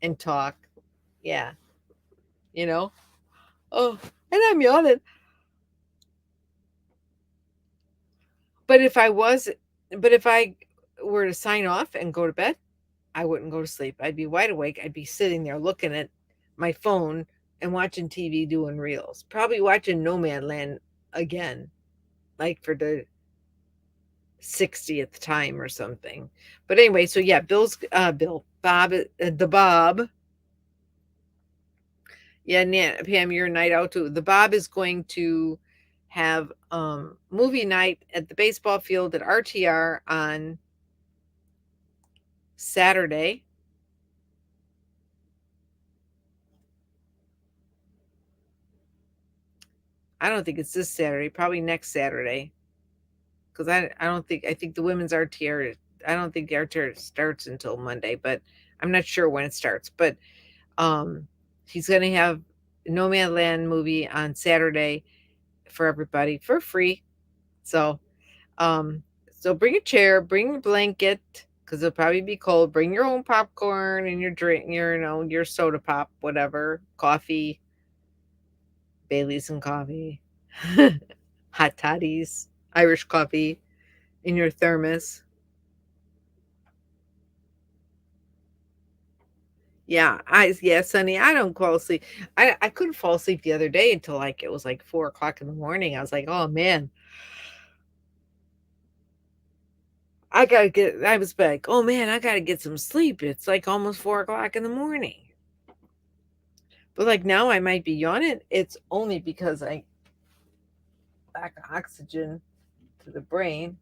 A: and talk. Yeah, you know. Oh, and I'm yawning. But if I was, but if I were to sign off and go to bed, I wouldn't go to sleep. I'd be wide awake. I'd be sitting there looking at my phone and watching TV, doing reels. Probably watching Nomad Land again, like for the 60th time or something. But anyway, so yeah, Bob, the Bob. Yeah, Pam, you're a night out too. The Bob is going to have movie night at the baseball field at RTR on Saturday. I don't think it's this Saturday, probably next Saturday. Because I think the women's RTR, I don't think the RTR starts until Monday, but I'm not sure when it starts. But um, he's going to have Nomad Land movie on Saturday for everybody for free. So, um, so bring a chair, bring a blanket because it'll probably be cold. Bring your own popcorn and your drink, your soda pop, whatever, coffee, Bailey's and coffee, hot toddies, Irish coffee in your thermos. Yeah, Sonny, I don't fall asleep. I couldn't fall asleep the other day until like it was like 4 o'clock in the morning. I was like, oh man, I was like, oh man, I gotta get some sleep. It's like almost 4 o'clock in the morning. But like now I might be yawning. It's only because I lack oxygen to the brain.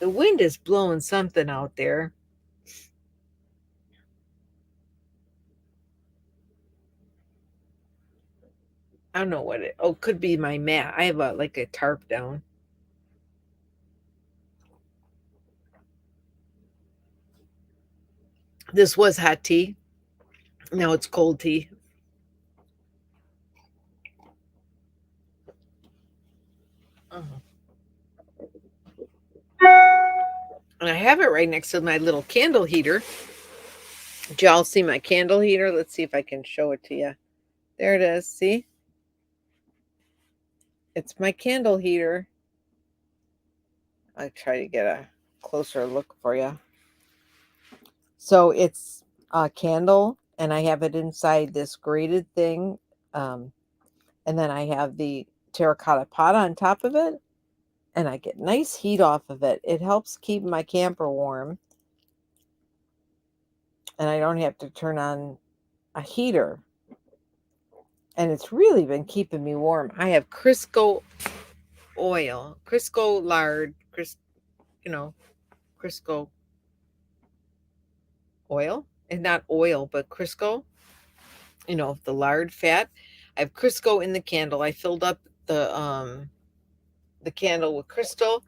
A: The wind is blowing something out there. I don't know what it. Oh, could be my mat. I have like a tarp down. This was hot tea. Now it's cold tea. Mhm. And I have it right next to my little candle heater. Did y'all see my candle heater? Let's see if I can show it to you. There it is. See? It's my candle heater. I try to get a closer look for you. So it's a candle, and I have it inside this grated thing. Um, and then I have the terracotta pot on top of it, and I get nice heat off of it. It helps keep my camper warm, and I don't have to turn on a heater. And it's really been keeping me warm. I have Crisco oil, Crisco lard, you know, Crisco oil, and not oil, but Crisco, the lard fat. I have Crisco in the candle. I filled up the candle with Crisco,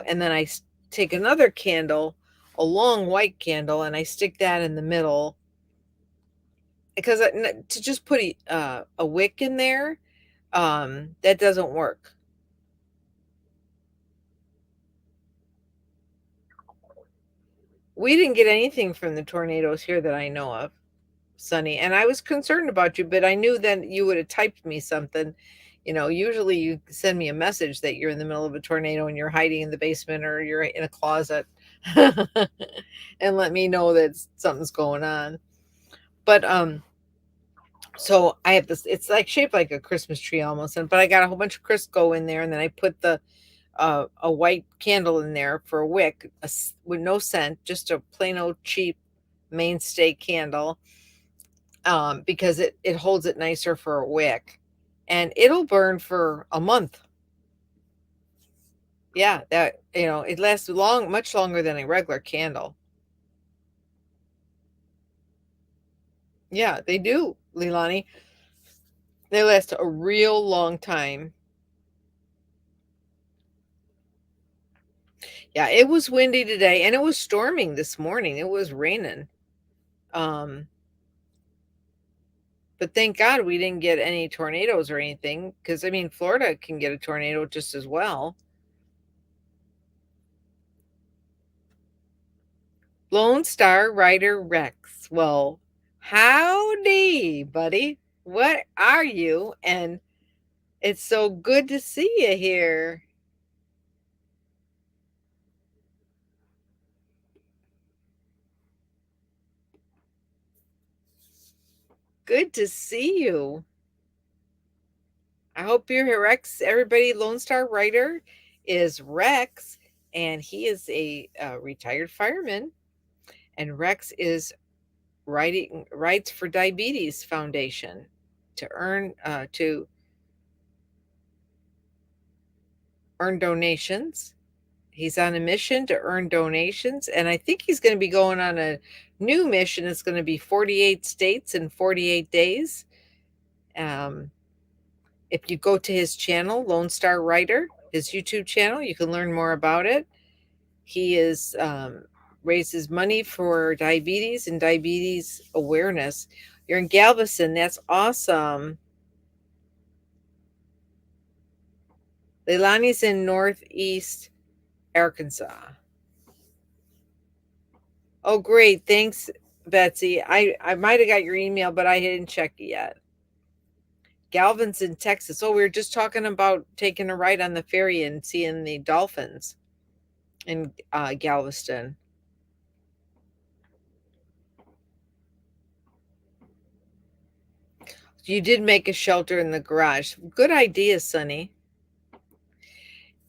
A: and then take another candle, a long white candle, and I stick that in the middle because to just put a wick in there, that doesn't work. We didn't get anything from the tornadoes here that I know of, Sonny. And I was concerned about you, but I knew that you would have typed me something. Usually you send me a message that you're in the middle of a tornado and you're hiding in the basement or you're in a closet and let me know that something's going on. But so I have this, it's like shaped like a Christmas tree almost, but I got a whole bunch of Crisco in there, and then I put a white candle in there for a wick, with no scent, just a plain old cheap mainstay candle, because it holds it nicer for a wick, and it'll burn for a month. Yeah, that it lasts much longer than a regular candle. Yeah, they do, Leilani. They last a real long time. Yeah, it was windy today, and it was storming this morning. It was raining. Um, but thank God we didn't get any tornadoes or anything, because I mean, Florida can get a tornado just as well. Lone Star Rider Rex. Well, howdy, buddy. What are you? And it's so good to see you here. Good to see you. I hope you're here, Rex. Everybody, Lone Star Rider is Rex, and he is a retired fireman. And Rex is Rights for Diabetes Foundation to earn donations. He's on a mission to earn donations, and I think he's going to be going on a new mission. It's going to be 48 states in 48 days. Um, if you go to his channel, Lone Star Writer, his YouTube channel, you can learn more about it. He is raises money for diabetes and diabetes awareness. You're in Galveston. That's awesome. Leilani's in Northeast Arkansas. Oh, great. Thanks, Betsy. I might have got your email, but I didn't check it yet. Galvin's in Texas. Oh, we were just talking about taking a ride on the ferry and seeing the dolphins in Galveston. You did make a shelter in the garage. Good idea, Sonny.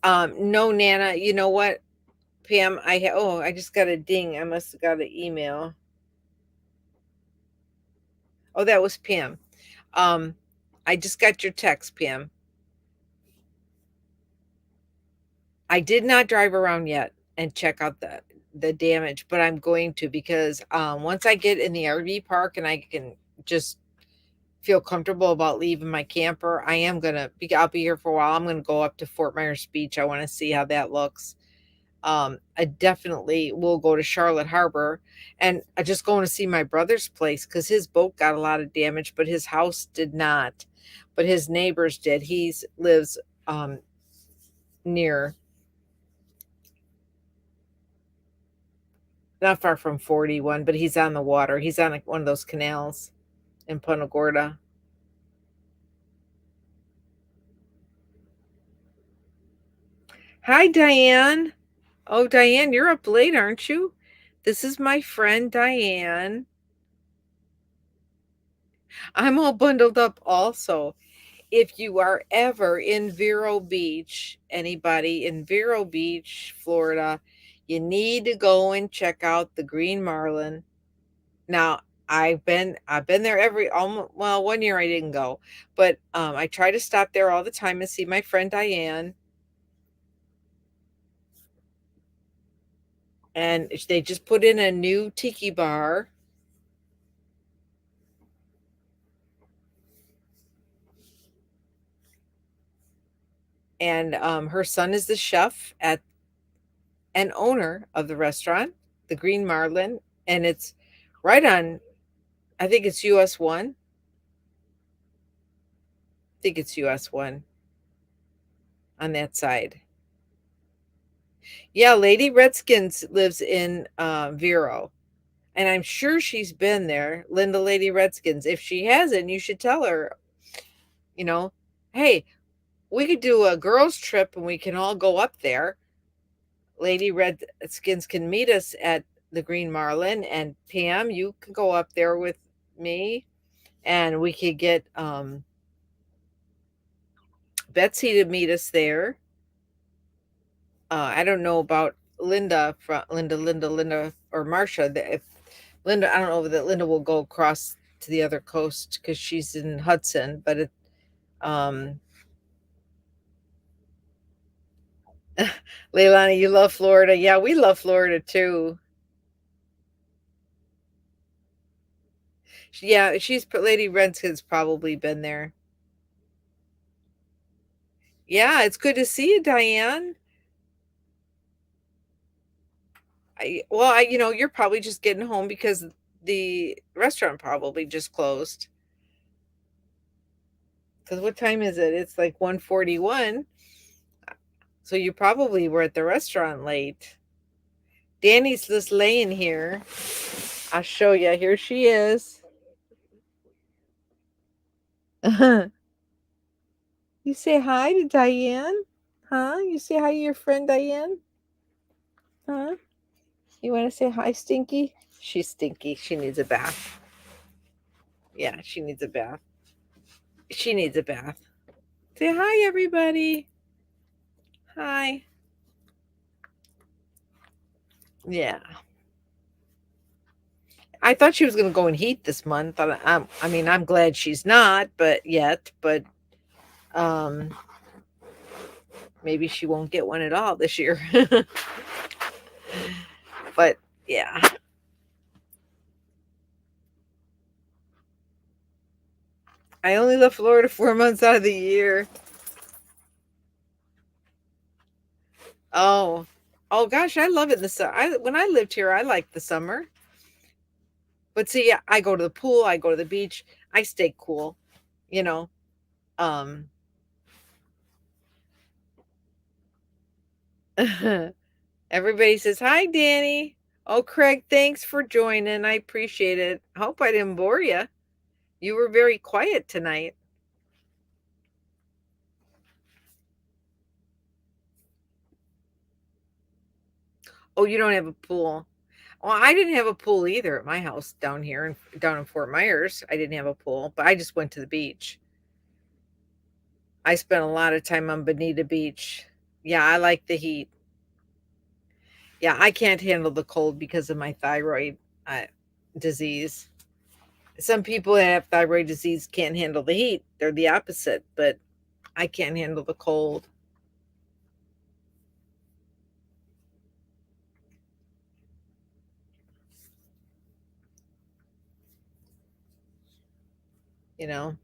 A: No, Nana. You know what, Pam? I just got a ding. I must have got an email. Oh, that was Pam. I just got your text, Pam. I did not drive around yet and check out the damage, but I'm going to, because once I get in the RV park and I can just feel comfortable about leaving my camper, I'll be here for a while. I'm gonna go up to Fort Myers Beach. I want to see how that looks. I definitely will go to Charlotte Harbor, and I just going to see my brother's place because his boat got a lot of damage, but his house did not. But his neighbors did. He lives near, not far from 41, but he's on the water. He's on like one of those canals in Punta Gorda. Hi, Diane. Oh, Diane, you're up late, aren't you? This is my friend Diane. I'm all bundled up also. If you are ever in Vero Beach, anybody in Vero Beach, Florida, you need to go and check out the Green Marlin. Now, I've been there every almost, well, one year I didn't go, but I try to stop there all the time and see my friend Diane. And they just put in a new tiki bar. And her son is the chef at and owner of the restaurant, the Green Marlin, and it's right on. I think it's US 1. I think it's US 1 on that side. Yeah, Lady Redskins lives in Vero, and I'm sure she's been there, Linda Lady Redskins. If she hasn't, you should tell her, you know, hey, we could do a girls' trip and we can all go up there. Lady Redskins can meet us at the Green Marlin, and Pam, you can go up there with me, and we could get Betsy to meet us there. I don't know about Linda, from Linda, or Marcia. If Linda, I don't know that Linda will go across to the other coast because she's in Hudson. But um, Leilani, you love Florida. Yeah, we love Florida too. Yeah, Lady Redskins probably been there. Yeah, it's good to see you, Diane. You're probably just getting home because the restaurant probably just closed. Because what time is it? It's like 1:41. So you probably were at the restaurant late. Danny's just laying here. I'll show you. Here she is. You say hi to Diane? Huh? You say hi to your friend Diane? Huh? You want to say hi, Stinky? She's stinky. She needs a bath. Yeah, she needs a bath. She needs a bath. Say hi, everybody. Hi. Yeah. I thought she was going to go in heat this month. I mean, I'm glad she's not, but yet, but um, maybe she won't get one at all this year. But yeah, I only love Florida 4 months out of the year. Oh, oh gosh, I love it in the summer. When I lived here, I liked the summer. But see, I go to the pool, I go to the beach, I stay cool, you know. Um, Everybody says hi, Danny. Oh, Craig, thanks for joining. I appreciate it. I hope I didn't bore you. You were very quiet tonight. Oh, you don't have a pool. Well, I didn't have a pool either at my house down here down in Fort Myers. I didn't have a pool, but I just went to the beach. I spent a lot of time on Bonita Beach. Yeah, I like the heat. Yeah, I can't handle the cold because of my thyroid uh, disease. Some people that have thyroid disease can't handle the heat. They're the opposite, but I can't handle the cold. You know,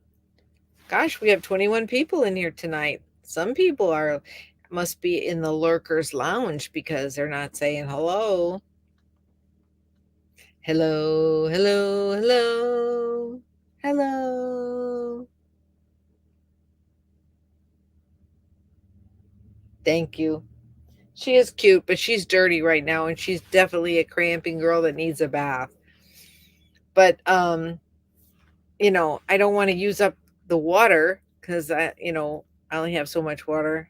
A: gosh, we have 21 people in here tonight. Some people are. must be in the lurkers lounge because they're not saying hello. Hello, hello, hello, hello. Thank you. She is cute, but she's dirty right now, and she's definitely a cramping girl that needs a bath. But I don't want to use up the water because I only have so much water.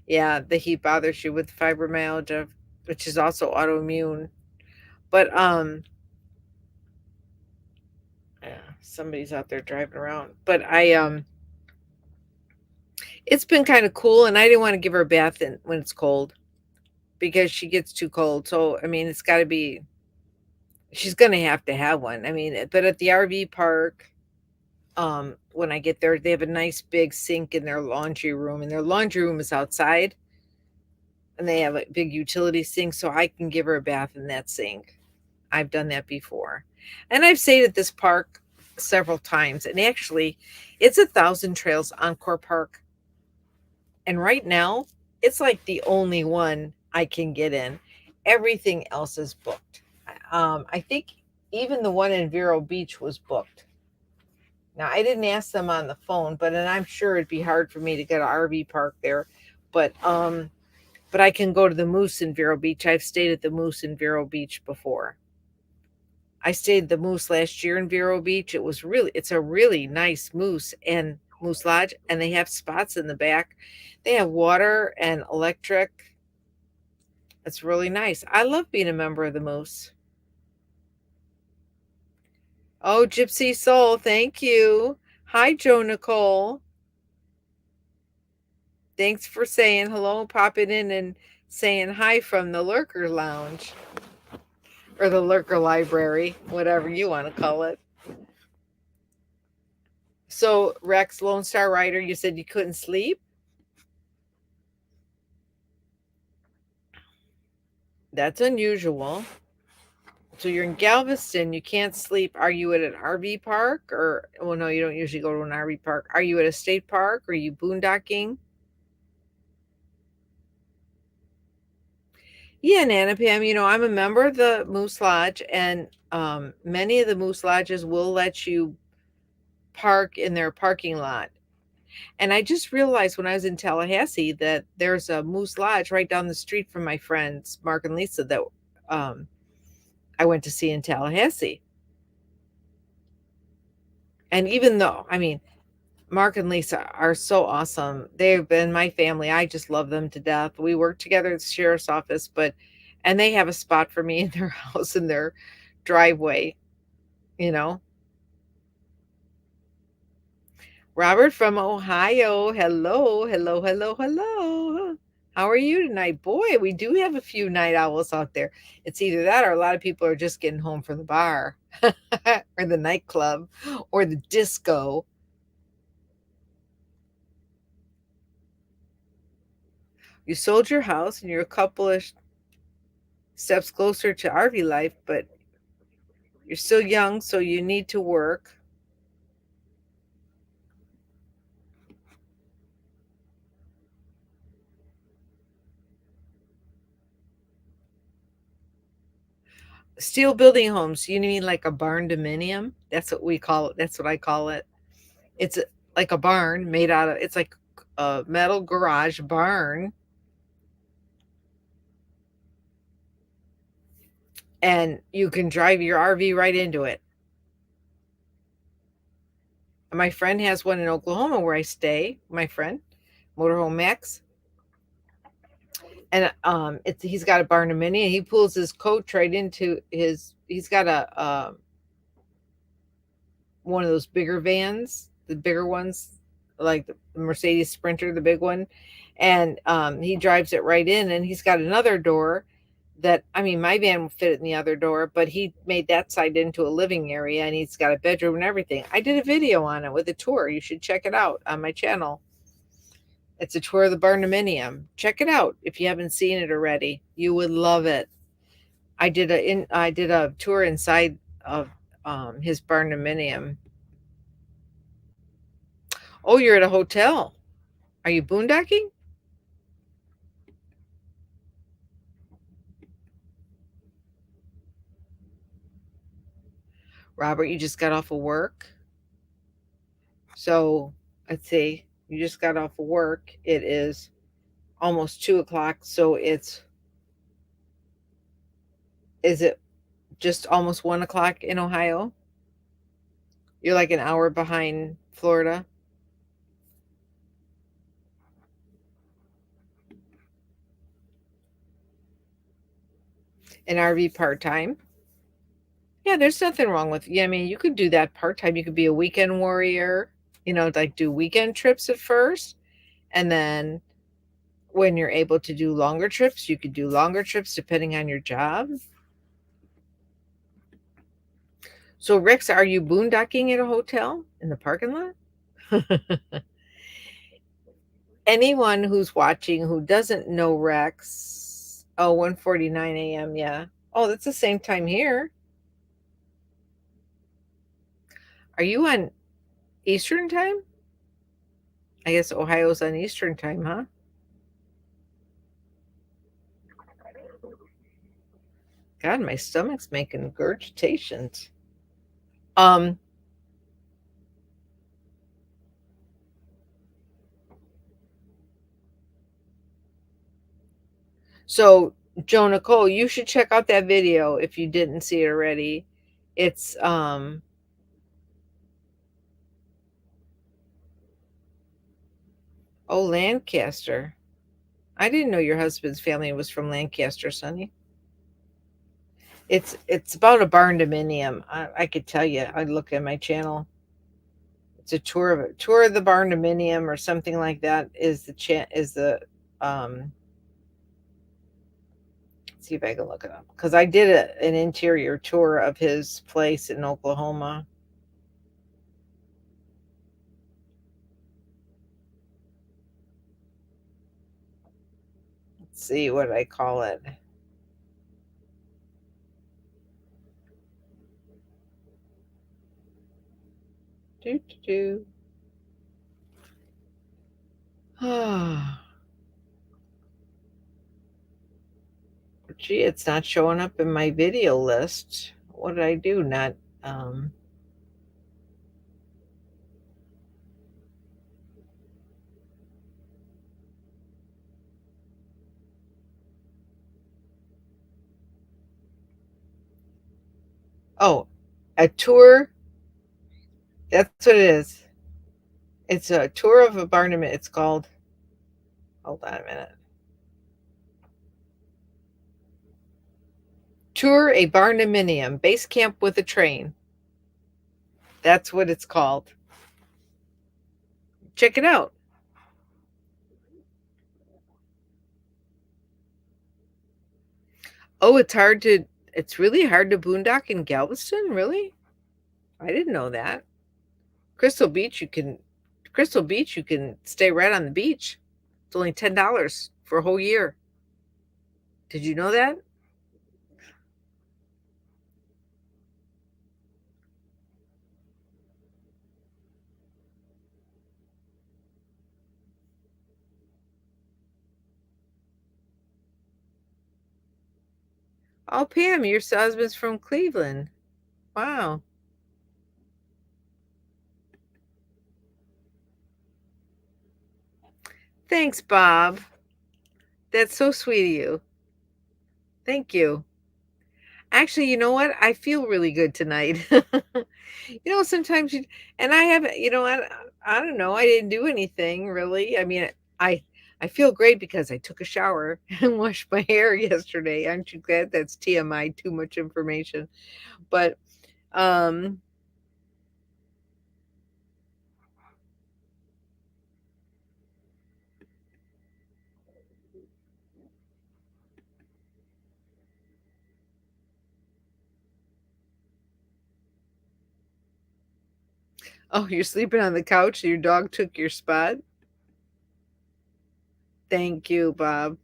A: Yeah, the heat bothers you with fibromyalgia, which is also autoimmune. But yeah, somebody's out there driving around. But it's been kind of cool, and I didn't want to give her a bath when it's cold because she gets too cold. So I mean, it's got to be. She's gonna have to have one. I mean, but at the RV park, when I get there, they have a nice big sink in their laundry room, and their laundry room is outside, and they have a big utility sink, so I can give her a bath in that sink. I've done that before. And I've stayed at this park several times. And actually, it's a Thousand Trails Encore Park. And right now, it's like the only one I can get in. Everything else is booked. I think even the one in Vero Beach was booked. Now, I didn't ask them on the phone, and I'm sure it'd be hard for me to get an RV park there. But I can go to the Moose in Vero Beach. I've stayed at the Moose in Vero Beach before. I stayed at the Moose last year in Vero Beach. It's a really nice Moose and Moose Lodge, and they have spots in the back. They have water and electric. It's really nice. I love being a member of the Moose. Oh, Gypsy Soul, thank you. Hi, Joe Nicole. Thanks for saying hello, popping in and saying hi from the Lurker Lounge or the Lurker Library, whatever you want to call it. So, Rex, Lone Star Rider, you said you couldn't sleep? That's unusual. So you're in Galveston, you can't sleep. Are you at an RV park or well no, you don't usually go to an RV park. Are you at a state park? Are you boondocking? Yeah, Nana Pam, I'm a member of the Moose Lodge and many of the Moose Lodges will let you park in their parking lot. And I just realized when I was in Tallahassee that there's a Moose Lodge right down the street from my friends Mark and Lisa that um, I went to see in Tallahassee. And even though, I mean, Mark and Lisa are so awesome. They've been my family. I just love them to death. We work together at the sheriff's office, and they have a spot for me in their house in their driveway, you know. Robert from Ohio. Hello, hello, hello, hello. How are you tonight? Boy, we do have a few night owls out there. It's either that or a lot of people are just getting home from the bar or the nightclub or the disco. You sold your house and you're a couple of steps closer to RV life, but you're still young, so you need to work. Steel building homes, you mean like a barn dominium? That's what we call it. That's what I call it. It's like a barn made out of, it's like a metal garage barn, and you can drive your RV right into it. My friend has one in Oklahoma where I stay, my friend, Motorhome Max. And he's got a barn dominium. He pulls his coach right into he's got a one of those bigger vans, the bigger ones, like the Mercedes Sprinter, the big one, and he drives it right in. And he's got another door that I mean, my van will fit in the other door, but he made that side into a living area, and he's got a bedroom and everything. I did a video on it with a tour. You should check it out on my channel. It's a tour of the barndominium. Check it out if you haven't seen it already. You would love it. I did a tour inside of his barndominium. Oh, you're at a hotel. Are you boondocking? Robert, you just got off of work. So let's see, you just got off of work. It is almost 2 o'clock. So is it just almost 1 o'clock in Ohio? You're like an hour behind Florida. An RV part time. Yeah, there's nothing wrong with, yeah, I mean, you could do that part time. You could be a weekend warrior, like do weekend trips at first. And then when you're able to do longer trips, you could do longer trips depending on your job. So, Rex, are you boondocking at a hotel in the parking lot? Anyone who's watching who doesn't know Rex, oh, 1:49 a.m. Yeah. Oh, that's the same time here. Are you on Eastern time? I guess Ohio's on Eastern time, huh? God, my stomach's making gurgitations. Um, so Joe Nicole, you should check out that video if you didn't see it already. It's oh, Lancaster. I didn't know your husband's family was from Lancaster, Sonny. It's about a barn dominium. I could tell you. I look at my channel. It's a tour of the barn dominium or something like that. Is the let's see if I can look it up because I did an interior tour of his place in Oklahoma. Let's see what I call it. Do do do. Gee, it's not showing up in my video list. What did I do? Not um oh, a tour. That's what it is. It's a tour of a barnum. It's called, hold on a minute. Tour a barnuminium, base camp with a train. That's what it's called. Check it out. Oh, it's really hard to boondock in Galveston, really? I didn't know that. Crystal Beach, you can stay right on the beach. It's only $10 for a whole year. Did you know that? Oh, Pam, your husband's from Cleveland. Wow. Thanks, Bob. That's so sweet of you. Thank you. Actually, you know what? I feel really good tonight. Sometimes and I haven't, I don't know. I didn't do anything really. I mean, I I feel great because I took a shower and washed my hair yesterday. Aren't you glad? That's TMI, too much information. But um oh, you're sleeping on the couch and your dog took your spot? Thank you, Bob.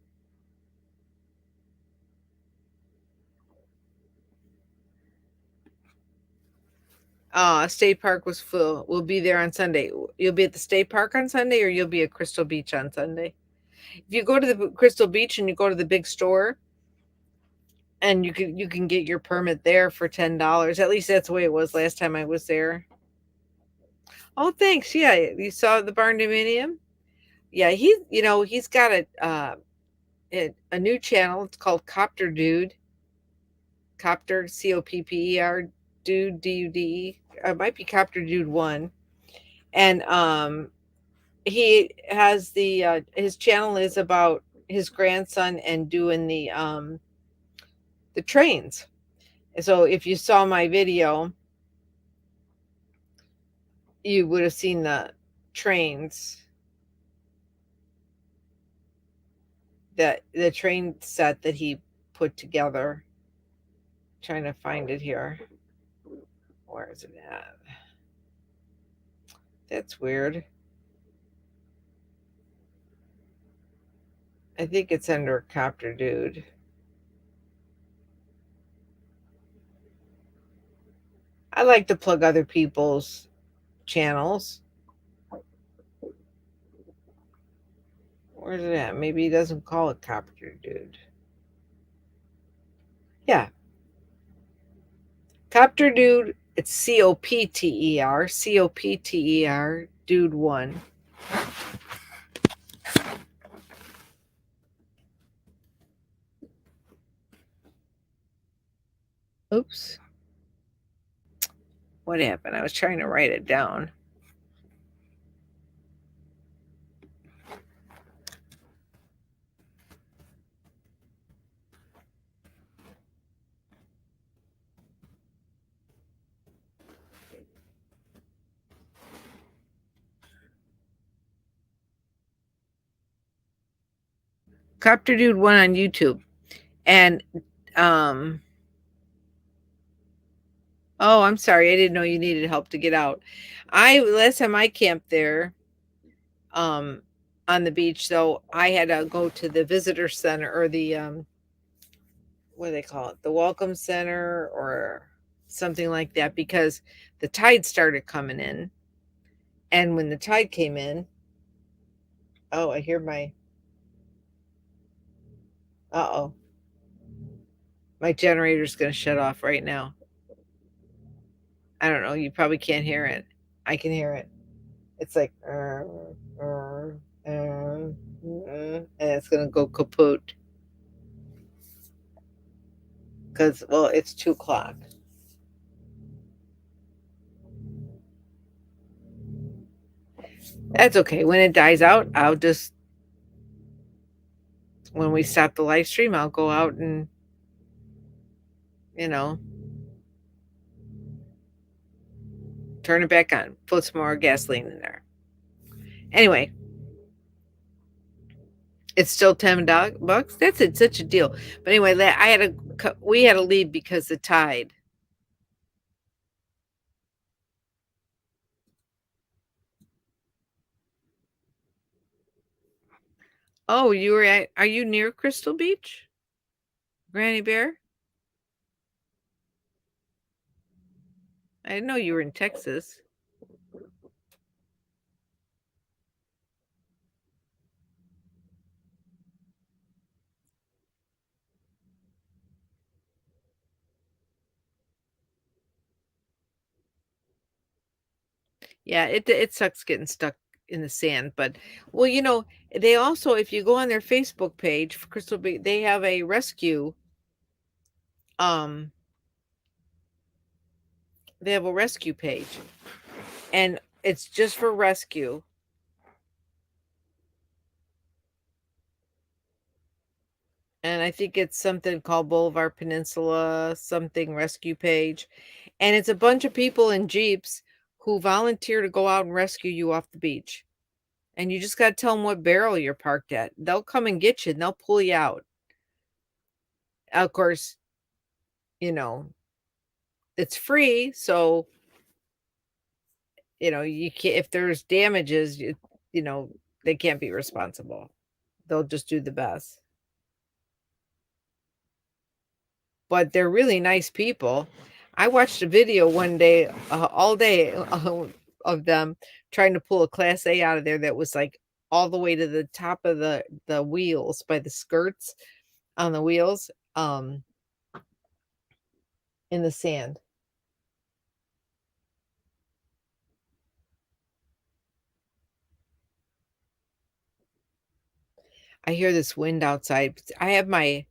A: State Park was full. We'll be there on Sunday. You'll be at the State Park on Sunday, or you'll be at Crystal Beach on Sunday. If you go to the Crystal Beach and you go to the big store, and you can get your permit there for $10. At least that's the way it was last time I was there. Oh, thanks. Yeah, you saw the barn dominium. Yeah, he's got a new channel. It's called Copter Dude. Copter Copper Dude Dude. It might be Copter Dude One, and he has his channel is about his grandson and doing the trains. So if you saw my video, you would have seen the trains, that the train set that he put together. Trying to find it here. Where is it at? That's weird. I think it's under Copter Dude. I like to plug other people's channels. Where's it at? Maybe he doesn't call it Copter Dude. Yeah. Copter Dude. It's Copter. Copter Dude 1. Oops. What happened? I was trying to write it down. Copter Dude 1 on YouTube. And oh, I'm sorry. I didn't know you needed help to get out. Last time I camped there, um, on the beach, so I had to go to the visitor center, or the what do they call it? The welcome center or something like that, because the tide started coming in. And when the tide came in, oh, I hear uh-oh. My generator's going to shut off right now. I don't know. You probably can't hear it. I can hear it. It's like, and it's going to go kaput. Because, well, it's 2 o'clock. That's okay. When it dies out, when we stop the live stream, I'll go out and, you know, turn it back on, put some more gasoline in there. Anyway, it's still $10 bucks. That's such a deal. But anyway, we had to leave because the tide. Oh, are you near Crystal Beach, Granny Bear? I didn't know you were in Texas. Yeah, it sucks getting stuck in the sand, but well, they also, if you go on their Facebook page for Crystal Beach, they have a rescue. Um, they have a rescue page, and it's just for rescue. And I think it's something called Boulevard Peninsula something rescue page, and it's a bunch of people in Jeeps who volunteer to go out and rescue you off the beach. And you just got to tell them what barrel you're parked at. They'll come and get you and they'll pull you out. Of course, you know, it's free, so you can't, if there's damages, they can't be responsible. They'll just do the best. But they're really nice people. I watched a video one day, all day, of them trying to pull a Class A out of there that was, like, all the way to the top of the wheels by the skirts on the wheels, in the sand. I hear this wind outside. I have my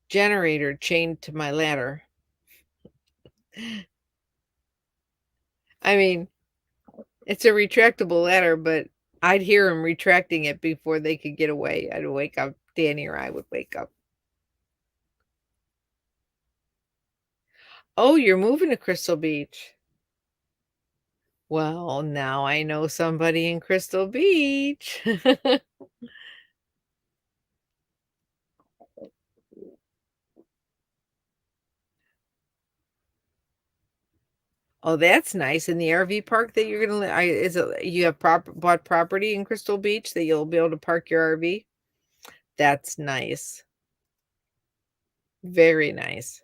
A: generator chained to my ladder. I mean, it's a retractable ladder, but I'd hear them retracting it before they could get away. I'd wake up. Danny or I would wake up. Oh, you're moving to Crystal Beach. Well, now I know somebody in Crystal Beach. Oh, that's nice. In the RV park that you're gonna is it you have bought property in Crystal Beach that you'll be able to park your RV? That's nice. Very nice.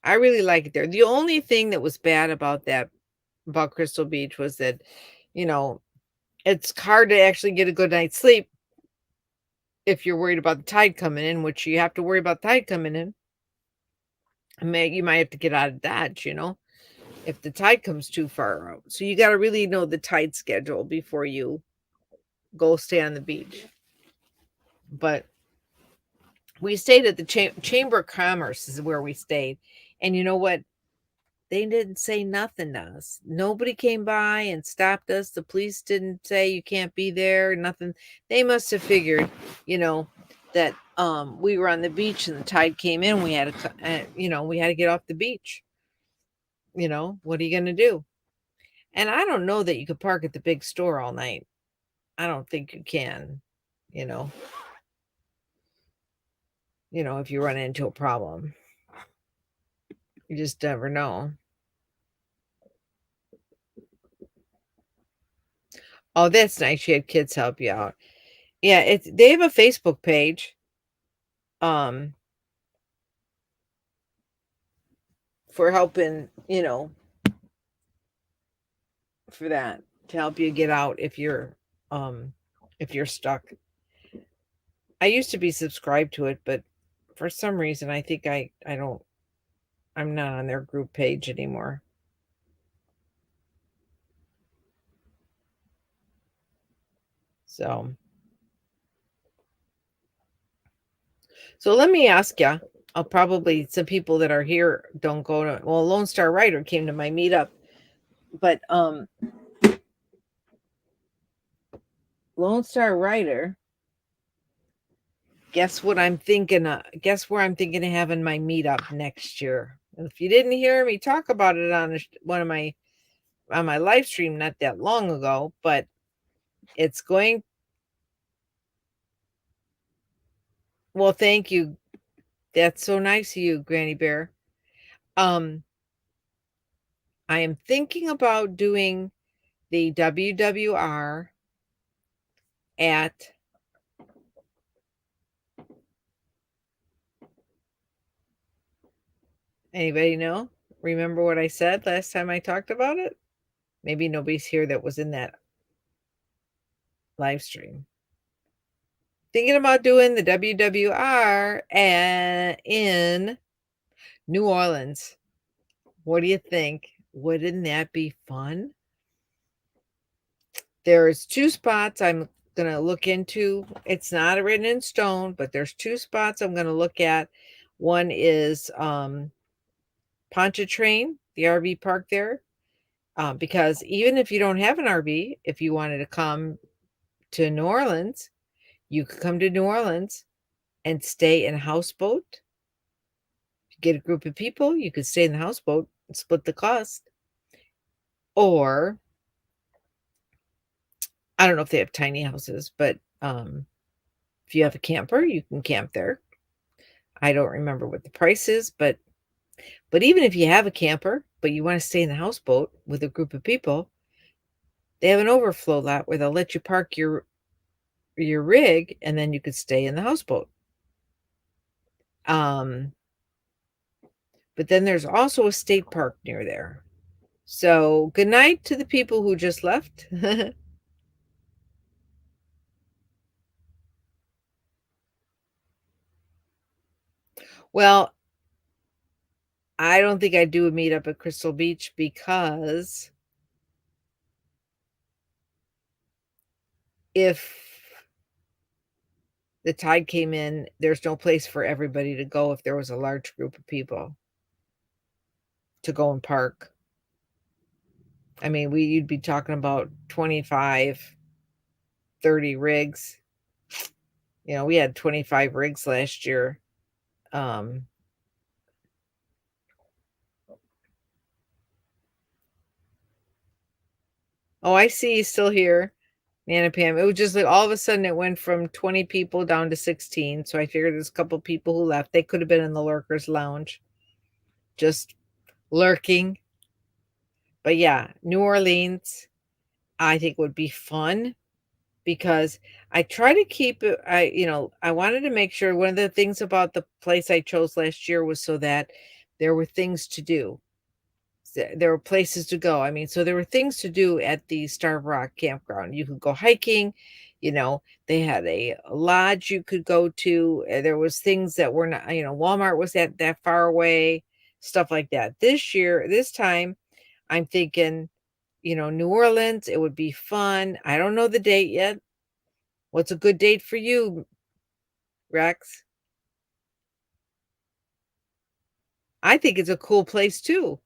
A: I really like it there. The only thing that was bad about Crystal Beach was that, you know, it's hard to actually get a good night's sleep if you're worried about the tide coming in, which you have to worry about the tide coming in. You might have to get out of Dodge, if the tide comes too far out. So you got to really know the tide schedule before you go stay on the beach. But we stayed at the Chamber of Commerce is where we stayed. And you know what? They didn't say nothing to us. Nobody came by and stopped us. The police didn't say you can't be there, nothing. They must have figured, that we were on the beach and the tide came in. We had we had to get off the beach. What are you going to do? And I don't know that you could park at the big store all night. I don't think you can, you know. If you run into a problem. You just never know. Oh, that's nice. You had kids help you out. Yeah, they have a Facebook page. For helping, for that to help you get out if you're stuck. I used to be subscribed to it, but for some reason I think I'm not on their group page anymore. So let me ask you. I'll probably some people that are here don't go to Lone Star Rider came to my meetup, but Lone Star Rider, guess what I'm thinking of? Guess where I'm thinking of having my meetup next year? If you didn't hear me talk about it on one of my on my live stream not that long ago, but it's going. Well, thank you. That's so nice of you, Granny Bear. I am thinking about doing the WWR at anybody know? Remember what I said last time I talked about it? Maybe nobody's here that was in that live stream. Thinking about doing the WWR in New Orleans. What do you think? Wouldn't that be fun? There's 2 spots I'm going to look into. It's not written in stone, but there's 2 spots I'm going to look at. One is Pontchartrain, the RV park there. Because even if you don't have an RV, if you wanted to come to New Orleans, you could come to New Orleans and stay in a houseboat. Get a group of people, you could stay in the houseboat and split the cost. Or I don't know if they have tiny houses, but if you have a camper, you can camp there. I don't remember what the price is, but even if you have a camper, but you want to stay in the houseboat with a group of people, they have an overflow lot where they'll let you park your rig and then you could stay in the houseboat. But then there's also a state park near there. So, good night to the people who just left. Well, I don't think I'd do a meetup at Crystal Beach because if the tide came in, there's no place for everybody to go if there was a large group of people to go and park. I mean, you'd be talking about 25, 30 rigs. You know, we had 25 rigs last year. Um, oh, I see you still here, Nana Pam. It was just like all of a sudden it went from 20 people down to 16. So I figured there's a couple people who left. They could have been in the lurkers lounge, just lurking. But yeah, New Orleans, I think would be fun because I try to keep it. I wanted to make sure one of the things about the place I chose last year was so that there were things to do. There were places to go. I mean, so there were things to do at the Starved Rock campground. You could go hiking, they had a lodge you could go to. There was things that were not, Walmart was that far away, stuff like that. This time, I'm thinking, New Orleans, it would be fun. I don't know the date yet. What's a good date for you, Rex? I think it's a cool place too.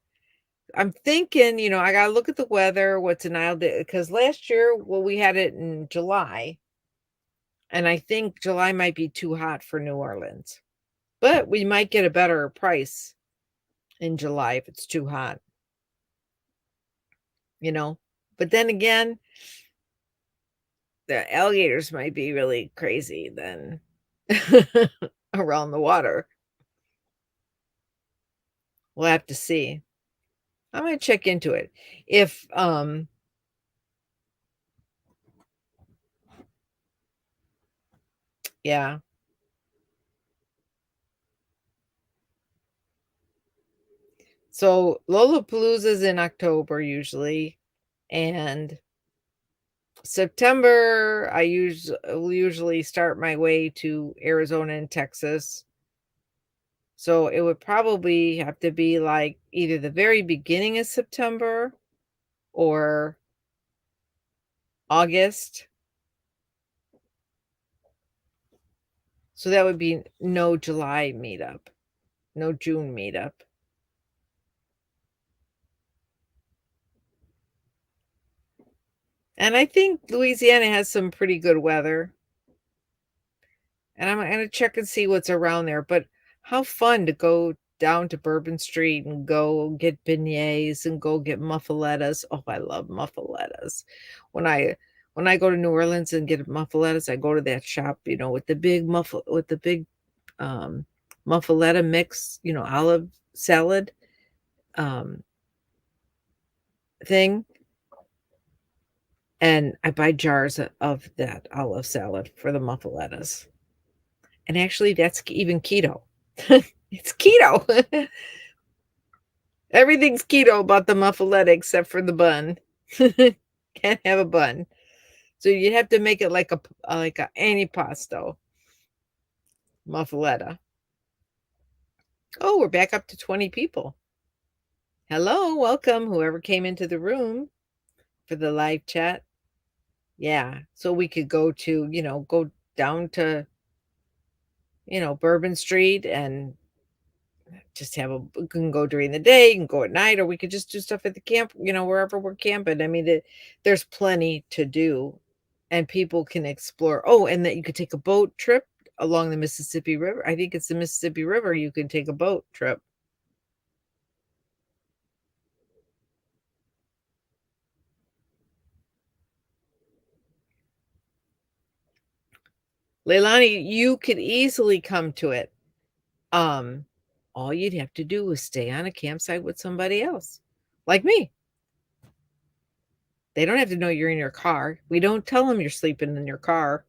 A: I'm thinking, I gotta look at the weather, what's an aisle day, because last year, well, we had it in July, and I think July might be too hot for New Orleans. But we might get a better price in July if it's too hot, you know. But then again, the alligators might be really crazy then around the water. We'll have to see. I'm gonna check into it. If yeah. So Lollapalooza's in October usually, and September I will usually start my way to Arizona and Texas. So it would probably have to be like either the very beginning of September or August. So that would be no July meetup, no June meetup. And I think Louisiana has some pretty good weather. And I'm gonna check and see what's around there. But how fun to go down to Bourbon Street and go get beignets and go get muffalettas. Oh, I love muffalettas. When I when I go to New Orleans and get muffalettas, I go to that shop, with the big muffaletta mix, olive salad um thing. And I buy jars of that olive salad for the muffalettas. And actually, that's even keto. It's keto. Everything's keto about the muffaletta except for the bun. Can't have a bun. So you'd have to make it like a antipasto muffaletta. Oh, we're back up to 20 people. Hello, welcome, whoever came into the room for the live chat. Yeah, so we could go down to, Bourbon Street and just we can go during the day, you can go at night, or we could just do stuff at the camp, wherever we're camping. I mean, there's plenty to do and people can explore. Oh, and that you could take a boat trip along the Mississippi River. I think it's the Mississippi River. You can take a boat trip. Leilani, you could easily come to it. All you'd have to do is stay on a campsite with somebody else, like me. They don't have to know you're in your car. We don't tell them you're sleeping in your car.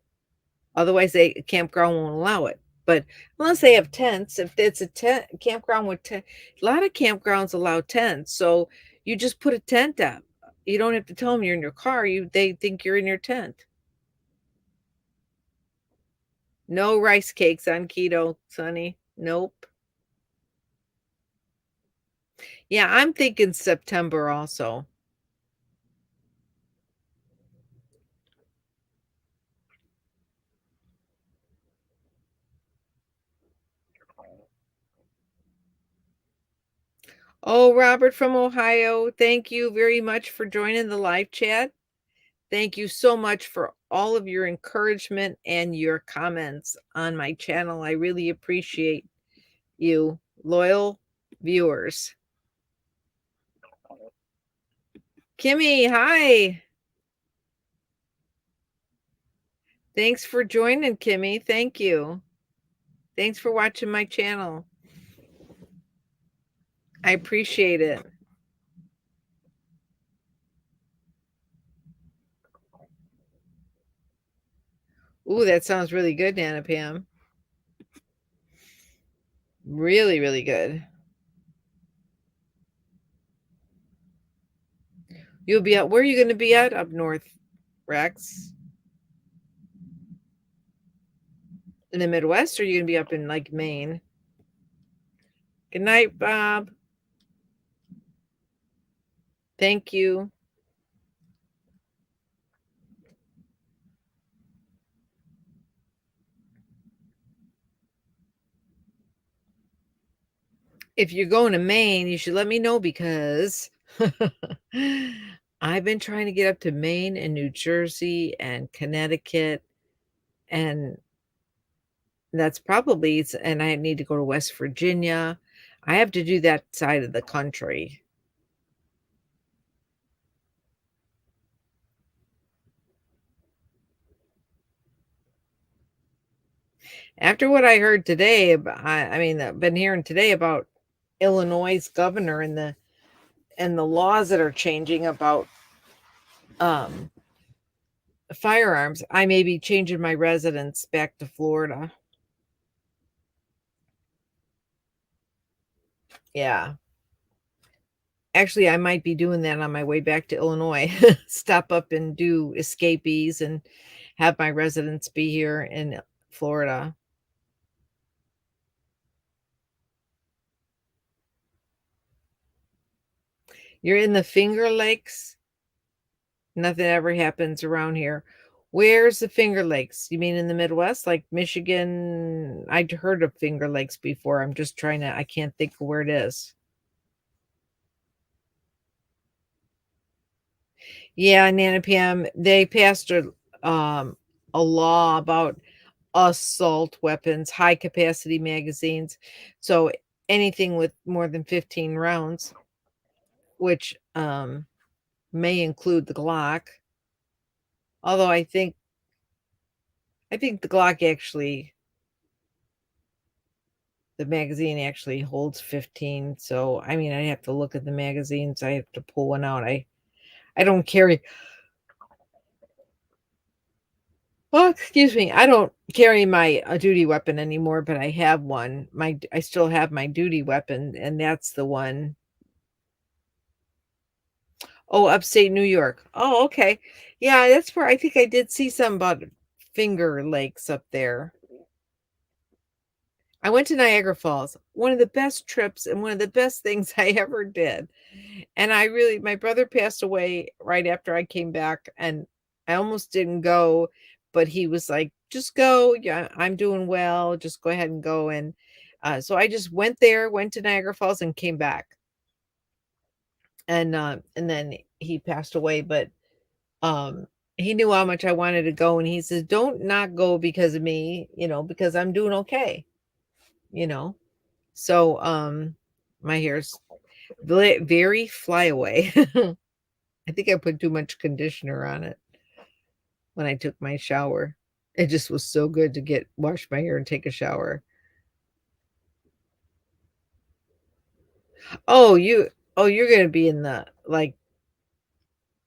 A: Otherwise, the campground won't allow it. But unless they have tents, if it's a tent campground with tent, a lot of campgrounds allow tents. So you just put a tent up. You don't have to tell them you're in your car. They think you're in your tent. No rice cakes on keto, Sonny. Nope. Yeah, I'm thinking September also. Oh, Robert from Ohio, thank you very much for joining the live chat. Thank you so much for all of your encouragement and your comments on my channel. I really appreciate you, loyal viewers. Kimmy, hi. Thanks for joining, Kimmy. Thank you. Thanks for watching my channel. I appreciate it. Ooh, that sounds really good, Nana Pam. Really, really good. You'll be at, where are you going to be at? Up north, Rex? In the Midwest, or are you going to be up in like Maine? Good night, Bob. Thank you. If you're going to Maine, you should let me know because I've been trying to get up to Maine and New Jersey and Connecticut, and that's probably, and I need to go to West Virginia. I have to do that side of the country. After what I heard today, I mean, I've been hearing today about Illinois' governor and the laws that are changing about um firearms. I may be changing my residence back to Florida. Yeah. Actually, I might be doing that on my way back to Illinois. Stop up and do escapees and have my residence be here in Florida. You're in the Finger Lakes. Nothing ever happens around here. Where's the Finger Lakes? You mean in the Midwest, like Michigan? I'd heard of Finger Lakes before. I'm just trying to, I can't think of where it is. Yeah, Nana Pam, they passed a law about assault weapons, high capacity magazines. So anything with more than 15 rounds, which may include the Glock. Although I think the Glock actually, the magazine actually holds 15. So I mean, I have to look at the magazines. I have to pull one out. I don't carry, well, excuse me, I don't carry my duty weapon anymore, but I have one. I still have my duty weapon, and that's the one. Oh, upstate New York. Oh, okay. Yeah, that's where I think I did see some about Finger Lakes up there. I went to Niagara Falls. One of the best trips and one of the best things I ever did. And I really, my brother passed away right after I came back, and I almost didn't go, but he was like, just go. Yeah, I'm doing well. Just go ahead and go. And so I just went there, went to Niagara Falls, and came back. And then he passed away, but he knew how much I wanted to go, and he says, don't not go because of me, because I'm doing okay, you know. So my hair's very flyaway. I think I put too much conditioner on it when I took my shower. It just was so good to wash my hair and take a shower. Oh, you're gonna be in the like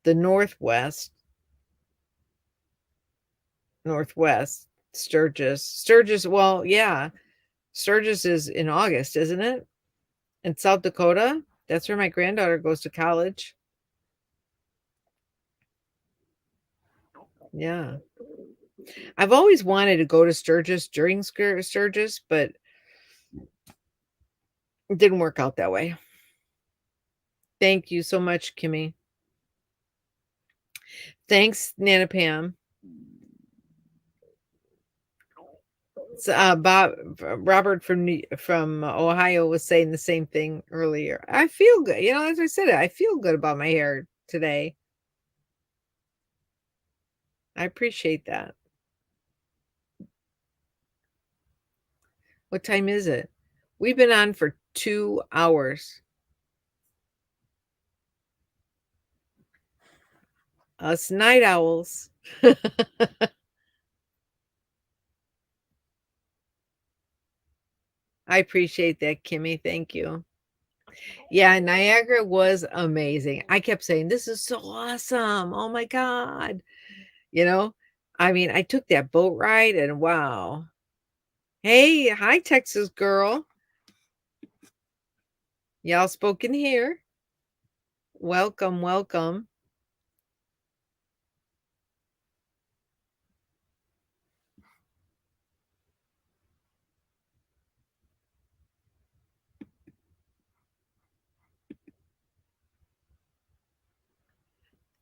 A: the northwest. Sturgis, well, yeah. Sturgis is in August, isn't it? In South Dakota? That's where my granddaughter goes to college. Yeah. I've always wanted to go to Sturgis during Sturgis, but it didn't work out that way. Thank you so much, Kimmy. Thanks, Nana Pam. Robert from Ohio was saying the same thing earlier. I feel good, as I said, I feel good about my hair today. I appreciate that. What time is it? We've been on for 2 hours. Us night owls. I appreciate that, Kimmy. Thank you. Yeah, Niagara was amazing. I kept saying, "This is so awesome. Oh my god." You know? I mean, I took that boat ride and wow. Hey, hi Texas girl. Y'all spoken here. Welcome, welcome.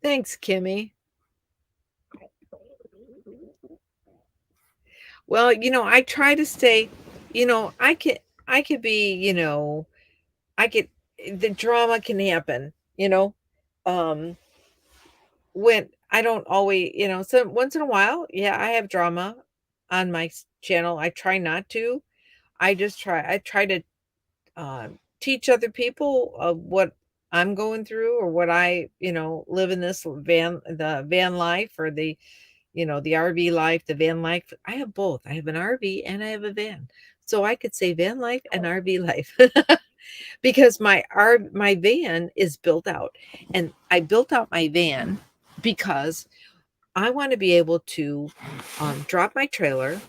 A: Thanks, Kimmy. Well, I try to stay, I could be, I could the drama can happen, um when I don't always, so once in a while, yeah, I have drama on my channel. I try not to. I try to teach other people what I'm going through or what I, live in the van life or the RV life, the van life. I have both. I have an RV and I have a van. So I could say van life and RV life because my van is built out and I built out my van because I want to be able to drop my trailer.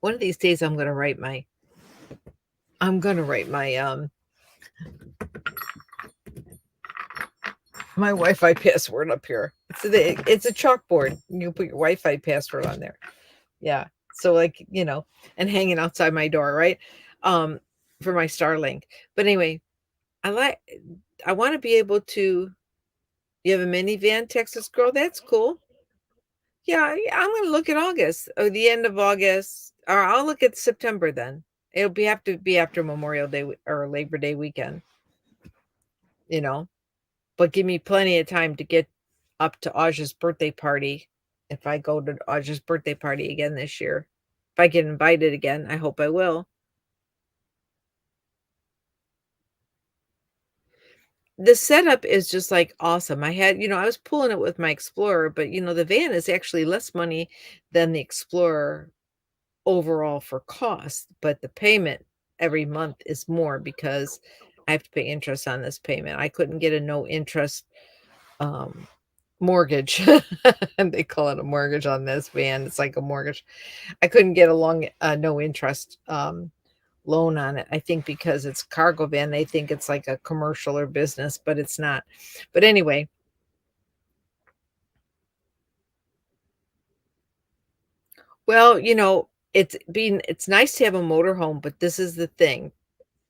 A: One of these days I'm going to write my Wi-Fi password up here. It's a chalkboard. You put your Wi-Fi password on there. Yeah. So like, and hanging outside my door, right? Um, for my Starlink. But anyway, I like I want to be able to you have a minivan, Texas girl? That's cool. Yeah, yeah, I'm gonna look at August or the end of August, or I'll look at September then. It'll be have to be after Memorial Day or Labor Day weekend, you know. But give me plenty of time to get up to Aja's birthday party if I go to Aja's birthday party again this year. If I get invited again, I hope I will. The setup is just like awesome. I was pulling it with my Explorer, but the van is actually less money than the Explorer overall for cost, but the payment every month is more because I have to pay interest on this payment. I couldn't get a no interest um mortgage. And they call it a mortgage on this van. It's like a mortgage. I couldn't get a long no interest loan on it. I think because it's cargo van, they think it's like a commercial or business, but it's not. But anyway, well, it's nice to have a motorhome, but this is the thing,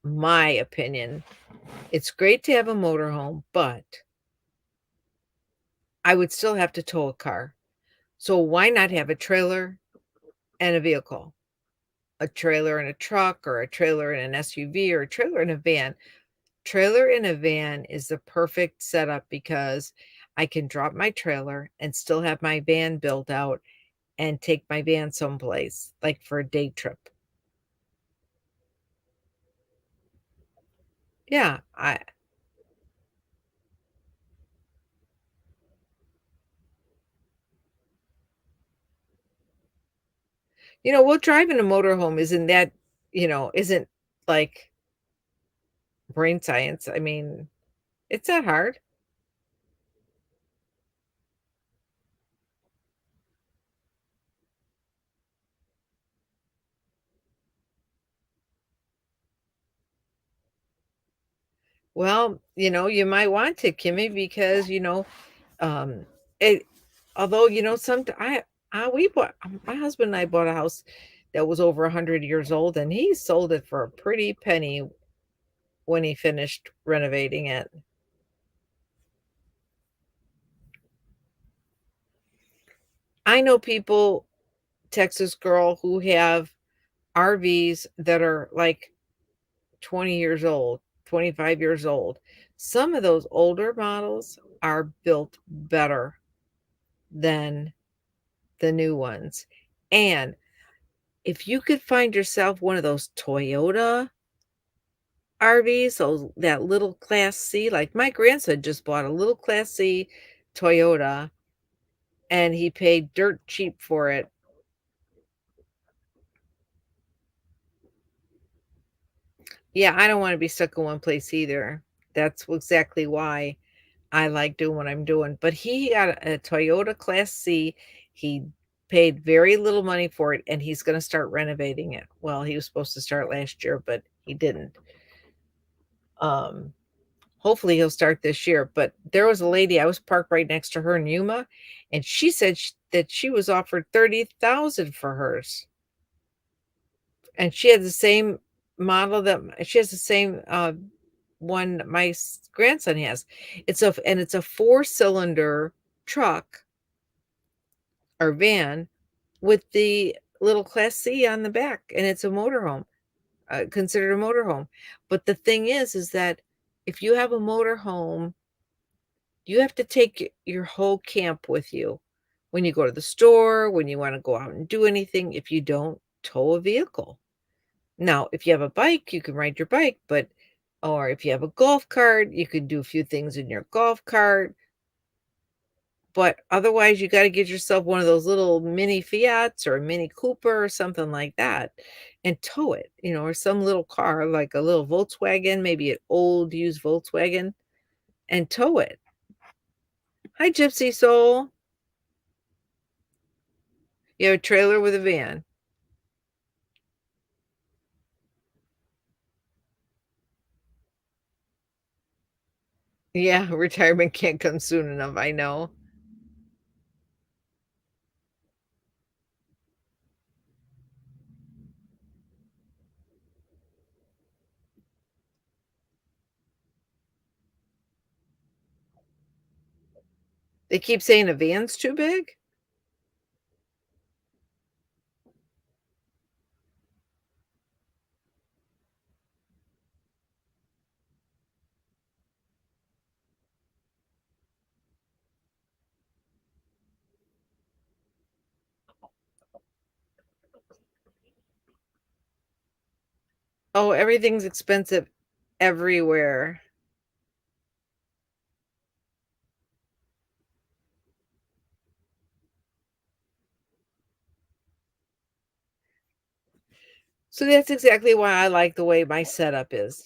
A: my opinion. It's great to have a motorhome, but I would still have to tow a car. So why not have a trailer and a vehicle? A trailer and a truck or a trailer and an SUV or a trailer and a van. Trailer in a van is the perfect setup because I can drop my trailer and still have my van built out and take my van someplace, like for a day trip. Yeah, well, driving a motorhome isn't like brain science. I mean, it's not hard. Well, you might want to, Kimmy, because um, it. Although some I we bought my husband and I bought a house that was over 100 years old, and he sold it for a pretty penny when he finished renovating it. I know people, Texas girl, who have RVs that are like 20 years old, 25 years old. Some of those older models are built better than the new ones. And if you could find yourself one of those Toyota RVs, so that little Class C, like my grandson just bought a little Class C Toyota and he paid dirt cheap for it. Yeah, I don't want to be stuck in one place either. That's exactly why I like doing what I'm doing. But he got a Toyota Class C. He paid very little money for it, and he's going to start renovating it. Well, he was supposed to start last year, but he didn't. Um, Hopefully he'll start this year. But there was a lady, I was parked right next to her in Yuma, and she said that she was offered 30,000 for hers, and she had the same model that she has the same one my grandson has. It's a 4-cylinder truck or van with the little Class C on the back, and it's a motorhome, considered a motorhome. But the thing is that if you have a motorhome, you have to take your whole camp with you when you go to the store, when you want to go out and do anything. If you don't tow a vehicle, now if you have a bike, you can ride your bike, but or if you have a golf cart, you can do a few things in your golf cart. But otherwise, you gotta get yourself one of those little mini Fiats or a Mini Cooper or something like that and tow it, or some little car, like a little Volkswagen, maybe an old used Volkswagen, and tow it. Hi, Gypsy Soul. You have a trailer with a van. Yeah, retirement can't come soon enough, I know. They keep saying a van's too big? Oh, everything's expensive everywhere. So that's exactly why I like the way my setup is.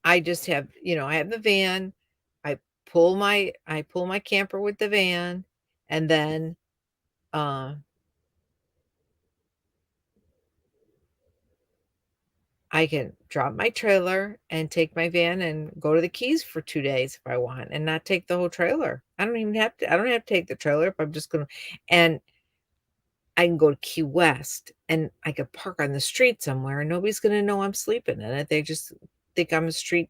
A: I just have, I have the van. I pull my camper with the van, and then uh I can drop my trailer and take my van and go to the Keys for 2 days if I want and not take the whole trailer. I don't have to take the trailer if I'm just going to, and I can go to Key West and I could park on the street somewhere and nobody's going to know I'm sleeping in it. They just think I'm a street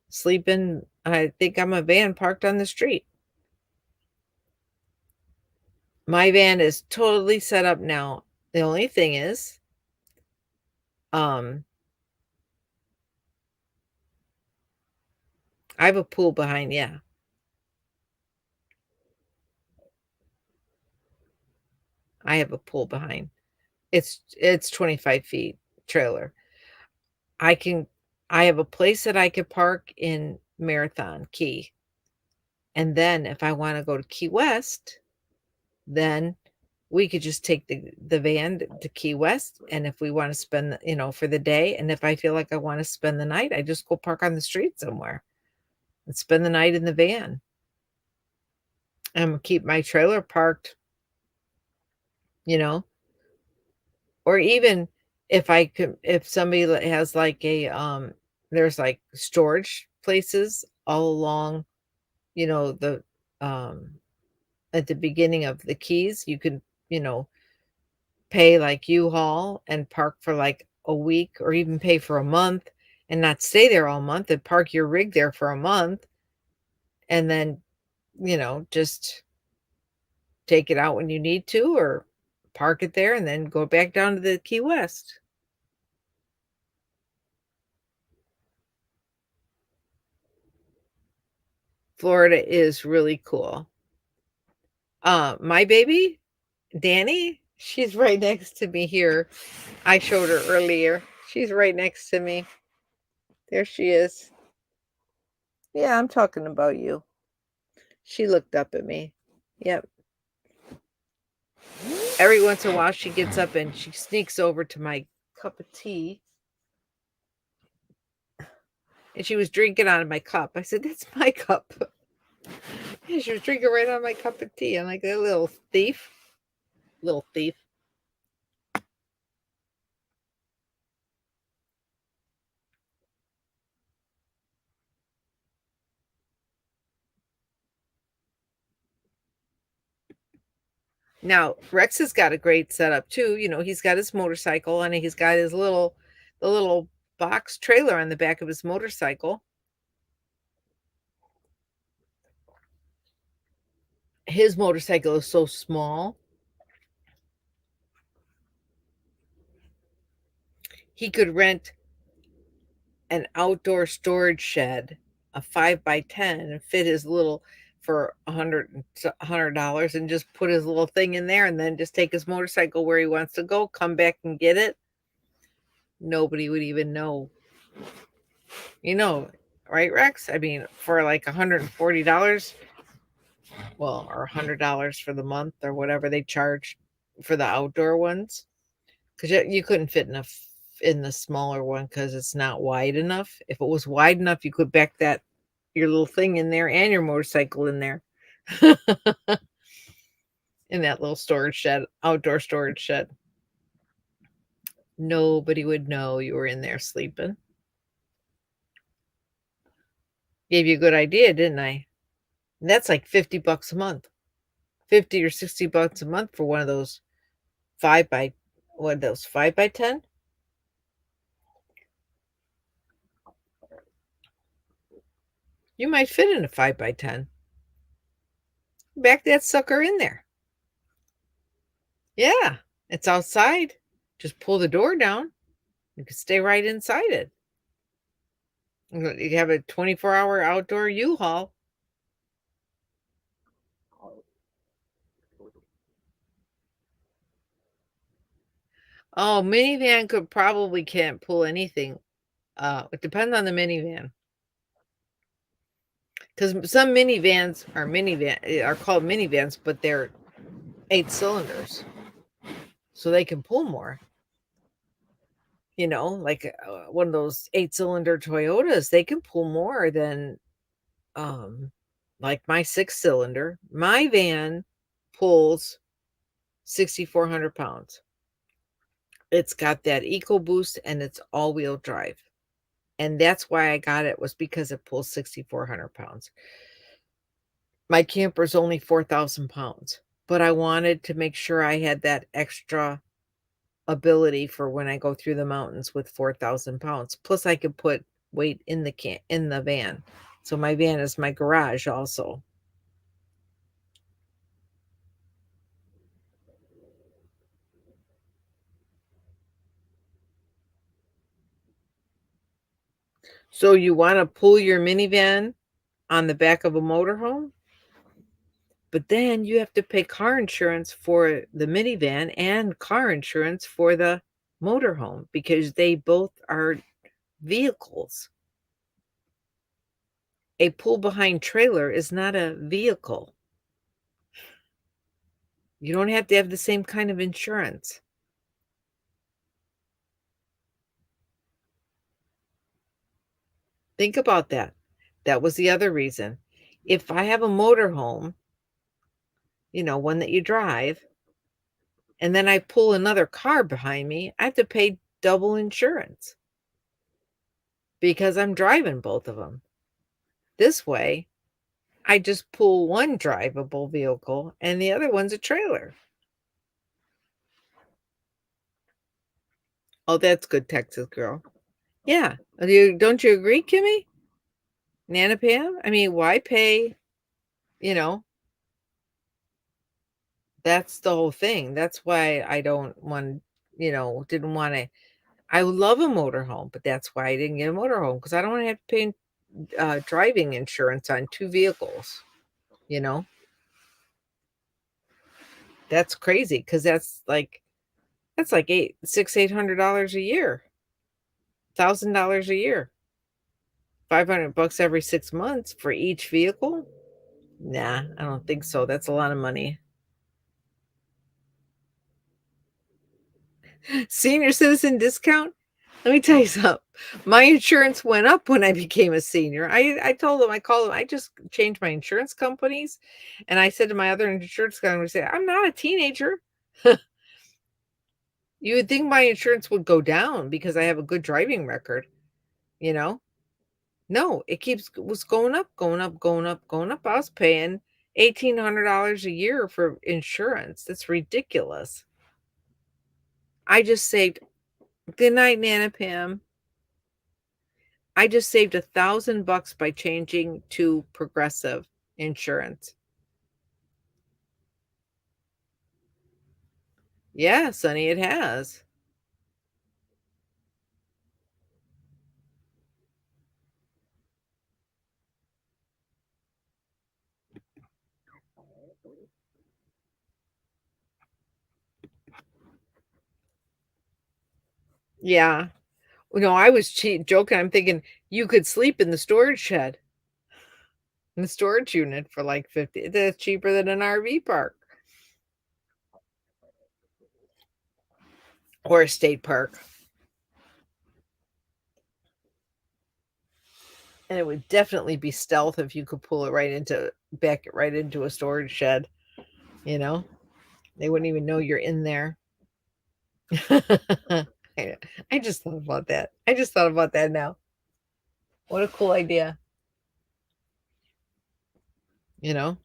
A: sleeping. I think I'm a van parked on the street. My van is totally set up now. The only thing is, um, I have a pool behind. Yeah, I have a pool behind. It's 25 feet trailer. I can I have a place that I could park in Marathon Key. And then if I want to go to Key West, then we could just take the van to Key West. And if we want to spend, for the day, and if I feel like I want to spend the night, I just go park on the street somewhere and spend the night in the van and keep my trailer parked, you know, or even if somebody has like there's like storage places all along, the um at the beginning of the Keys, you can, you know, pay like U-Haul and park for like a week or even pay for a month and not stay there all month and park your rig there for a month and then, just take it out when you need to or park it there and then go back down to the Key West. Florida is really cool. My baby, Danny, she's right next to me here. I showed her earlier. She's right next to me. There she is. Yeah, I'm talking about you. She looked up at me. Yep. Every once in a while, she gets up and she sneaks over to my cup of tea. And she was drinking out of my cup. I said, "That's my cup." And she was drinking right out of my cup of tea. I'm like, "A little thief." Little thief. Now, Rex has got a great setup too. He's got his motorcycle and he's got the little box trailer on the back of his motorcycle. His motorcycle is so small. He could rent an outdoor storage shed, a 5x10, and fit his little for $100 and just put his little thing in there and then just take his motorcycle where he wants to go, come back and get it. Nobody would even know. Right, Rex? I mean, for like $140, well, or $100 for the month or whatever they charge for the outdoor ones, because you couldn't fit enough in the smaller one because it's not wide enough. If it was wide enough, you could back your little thing in there and your motorcycle in there. In that little storage shed, outdoor storage shed. Nobody would know you were in there sleeping. Gave you a good idea, didn't I? And that's like $50 a month. 50 or $60 a month for one of those 5x10? You might fit in a 5x10. Back that sucker in there. Yeah, it's outside. Just pull the door down. You can stay right inside it. You have a 24-hour outdoor U-Haul. Oh, minivan can't pull anything. It depends on the minivan. Because some minivans are called minivans, but they're 8 cylinders. So they can pull more. Like one of those 8-cylinder Toyotas, they can pull more than like my 6-cylinder. My van pulls 6,400 pounds. It's got that EcoBoost and it's all-wheel drive. And that's why I got it, was because it pulls 6,400 pounds. My camper's only 4,000 pounds, but I wanted to make sure I had that extra ability for when I go through the mountains with 4,000 pounds. Plus I could put weight in the van. So my van is my garage also. So you want to pull your minivan on the back of a motorhome? But then you have to pay car insurance for the minivan and car insurance for the motorhome because they both are vehicles. A pull behind trailer is not a vehicle. You don't have to have the same kind of insurance. Think about that. That was the other reason. If I have a motorhome, one that you drive, and then I pull another car behind me, I have to pay double insurance because I'm driving both of them. This way, I just pull one drivable vehicle and the other one's a trailer. Oh, that's good, Texas girl. Yeah. Don't you agree, Kimmy? Nana Pam? I mean, why pay, you know, that's the whole thing. That's why I don't want, didn't want to. I love a motorhome, but that's why I didn't get a motorhome because I don't want to have to pay driving insurance on two vehicles. You know, that's crazy because that's like $800 a year, $1,000 a year, $500 every 6 months for each vehicle. Nah, I don't think so. That's a lot of money. Senior citizen discount? Let me tell you something. My insurance went up when I became a senior. I told them, I called them, I just changed my insurance companies. And I said to my other insurance company, I'm not a teenager. You would think my insurance would go down because I have a good driving record, you know? No, was going up, going up, going up, going up. I was paying $1,800 a year for insurance. That's ridiculous. I just saved, good night, Nana Pam. I just saved $1,000 by changing to Progressive insurance. Yeah, Sonny, it has. Yeah. I was joking. I'm thinking you could sleep in the storage shed, in the storage unit for like 50. That's cheaper than an RV park or a state park. And it would definitely be stealth if you could pull it back it right into a storage shed, you know? They wouldn't even know you're in there. I I just thought about that. I just thought about that now. What a cool idea, you know?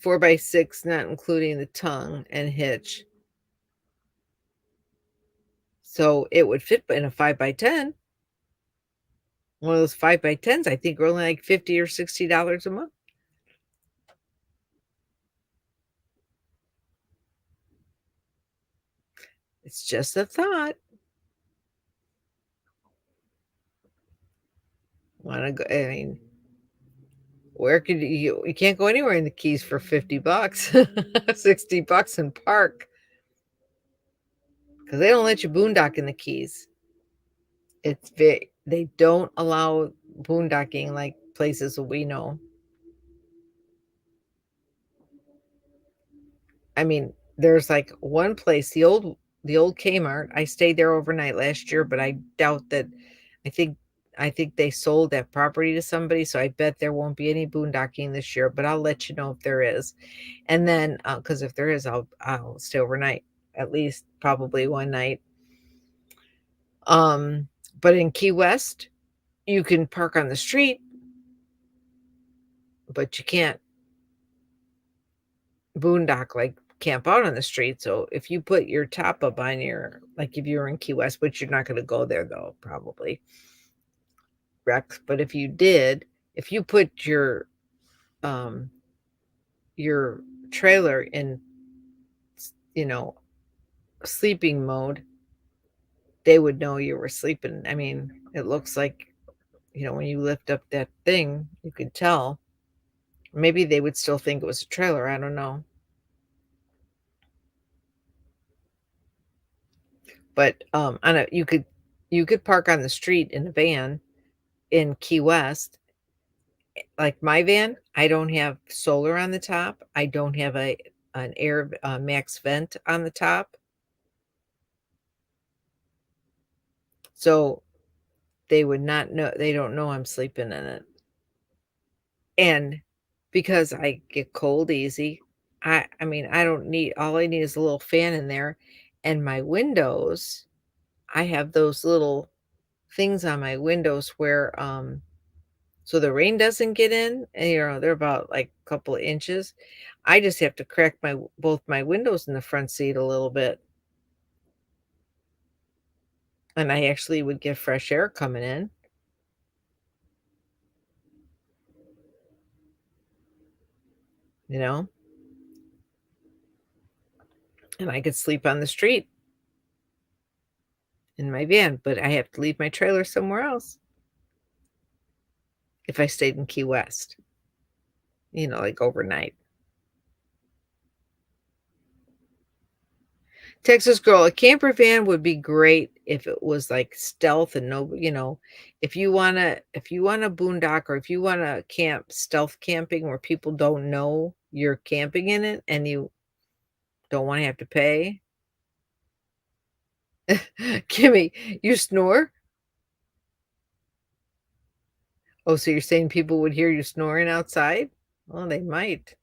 A: 4x6, not including the tongue and hitch. So it would fit in a 5x10. One of those 5x10s, I think, are only like $50 or $60 a month. It's just a thought. Want to go? I mean, where could you can't go anywhere in the Keys for $50, $60 in park because they don't let you boondock in the Keys. They don't allow boondocking like places that we know. I mean, there's like one place, the old Kmart. I stayed there overnight last year, but I doubt that. I think I think they sold that property to somebody, so I bet there won't be any boondocking this year. But I'll let you know if there is, and then because if there is, I'll stay overnight at least, probably one night. Um, but in Key West, you can park on the street, but you can't boondock, like camp out on the street. So if you put your top up on like if you're in Key West, which you're not going to go there though, probably, Rex. But if you put um your trailer in, you know, sleeping mode, they would know you were sleeping. I mean, it looks like, when you lift up that thing, you could tell. Maybe they would still think it was a trailer. I don't know. But on a you could park on the street in a van in Key West. Like my van, I don't have solar on the top. I don't have an air max vent on the top. So they would not know, they don't know I'm sleeping in it. And because I get cold easy, I mean, I don't need, all I need is a little fan in there And my windows, I have those little things on my windows where, so the rain doesn't get in, and, they're about, like, a couple of inches. I just have to crack both my windows in the front seat a little bit, and I actually would get fresh air coming in, you know, and I could sleep on the street in my van, but I have to leave my trailer somewhere else if I stayed in Key West, like, overnight. Texas girl, a camper van would be great if it was like stealth and if you wanna boondock or if you wanna camp stealth camping where people don't know you're camping in it and you don't wanna have to pay. Kimmy, you snore? Oh, so you're saying people would hear you snoring outside? Well, they might.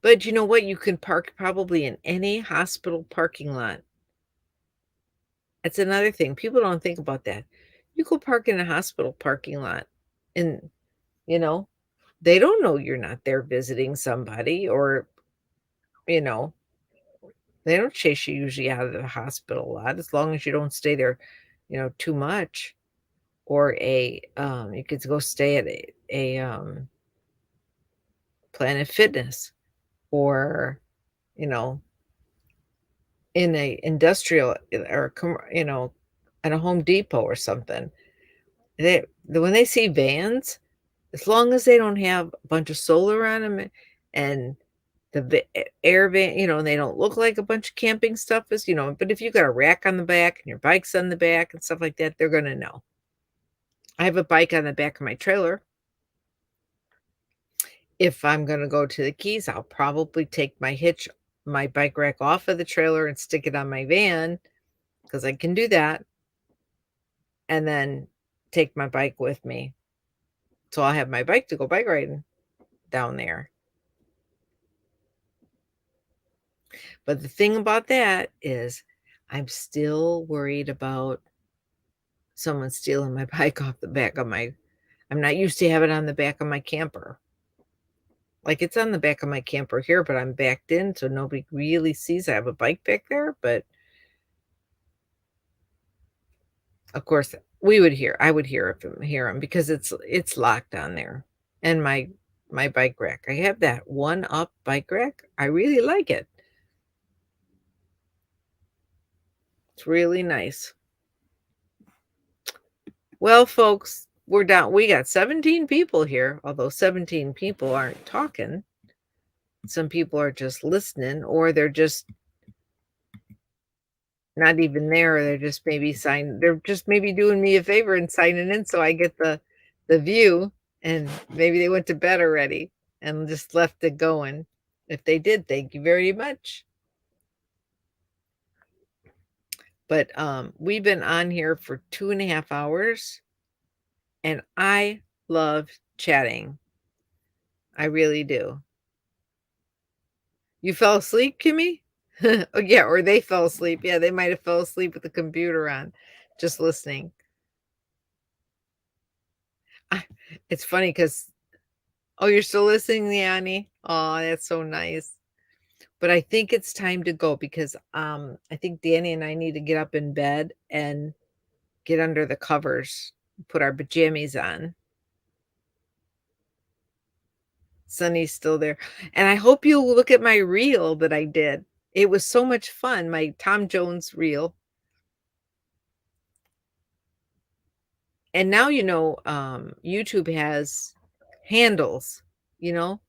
A: But you know what? You can park probably in any hospital parking lot. That's another thing. People don't think about that. You go park in a hospital parking lot and, you know, they don't know you're not there visiting somebody or, you know, they don't chase you usually out of the hospital a lot as long as you don't stay there, too much. Or you could go stay at a Planet Fitness or, you know, in a industrial or, at a Home Depot or something. When they see vans, as long as they don't have a bunch of solar on them and air van, and they don't look like a bunch of camping stuff but if you got a rack on the back and your bike's on the back and stuff like that, they're gonna know. I have a bike on the back of my trailer. If I'm gonna go to the Keys, I'll probably take my bike rack off of the trailer and stick it on my van because I can do that, and then take my bike with me. So I'll have my bike to go bike riding down there. But the thing about that is I'm still worried about someone stealing my bike off the back of my I'm not used to having it on the back of my camper. Like, it's on the back of my camper here, but I'm backed in, so nobody really sees I have a bike back there, but, of course, I would hear him because it's locked on there, and my bike rack. I have that one-up bike rack. I really like it. It's really nice. Well, folks, we're down. We got 17 people here, although 17 people aren't talking. Some people are just listening, or they're just not even there. They're just maybe doing me a favor and signing in so I get the view, and maybe they went to bed already and just left it going. If they did, thank you very much. But we've been on here for 2.5 hours, and I love chatting. I really do. You fell asleep, Kimmy? Oh, yeah, or they fell asleep. Yeah, they might have fell asleep with the computer on, just listening. I It's funny because oh, you're still listening, Leonie? Oh, that's so nice. But I think it's time to go because, I think Danny and I need to get up in bed and get under the covers, put our pajamas on. Sunny's still there. And I hope you'll look at my reel that I did. It was so much fun, my Tom Jones reel. And now, YouTube has handles, you know?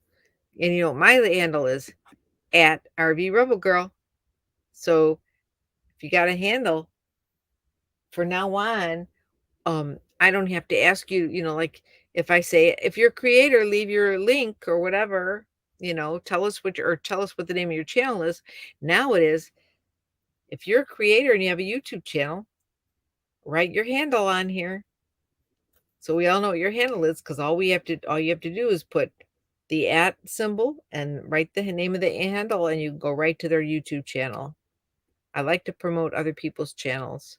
A: And, my handle is at RV Rebel Girl. So if you got a handle for now on, I don't have to ask you, like if I say, if you're a creator, leave your link or whatever, tell us what the name of your channel is. Now it is, if you're a creator and you have a YouTube channel, write your handle on here. So we all know what your handle is because all you have to do is put the @ symbol and write the name of the handle, and you can go right to their YouTube channel. I like to promote other people's channels.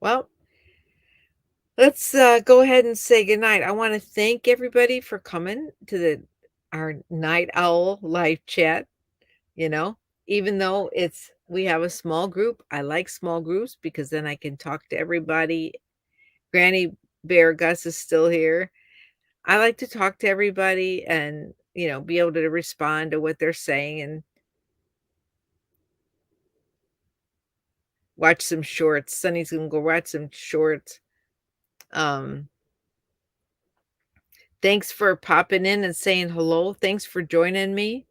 A: Well, let's go ahead and say goodnight. I want to thank everybody for coming to our Night Owl live chat. You know, even though we have a small group, I like small groups because then I can talk to everybody. Granny Bear Gus is still here. I like to talk to everybody and, be able to respond to what they're saying and watch some shorts. Sunny's gonna go watch some shorts. Um, Thanks for popping in and saying hello. Thanks for joining me.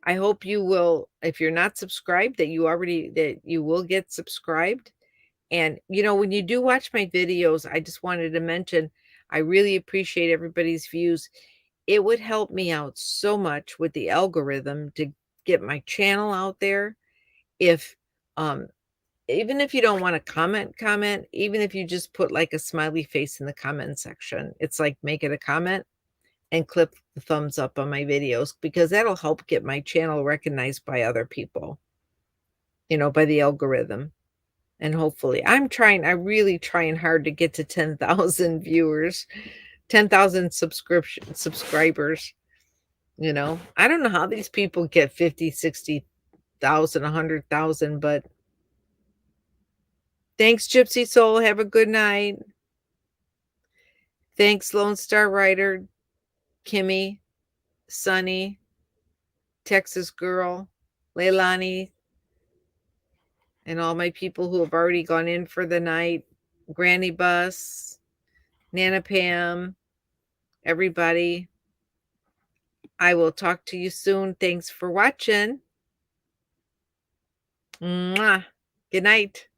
A: I hope you will, if you're not subscribed, that you will get subscribed. And, when you do watch my videos, I just wanted to mention, I really appreciate everybody's views. It would help me out so much with the algorithm to get my channel out there. If, um, Even if you don't want to comment, even if you just put like a smiley face in the comment section, it's like make it a comment and click the thumbs up on my videos because that'll help get my channel recognized by other people, by the algorithm. And hopefully, I'm really trying hard to get to 10,000 viewers, 10,000 subscribers. I don't know how these people get 50, 60,000, 100,000, but thanks, Gypsy Soul. Have a good night. Thanks, Lone Star Rider, Kimmy, Sunny, Texas Girl, Leilani, and all my people who have already gone in for the night. Granny Bus, Nana Pam, everybody. I will talk to you soon. Thanks for watching. Mwah. Good night.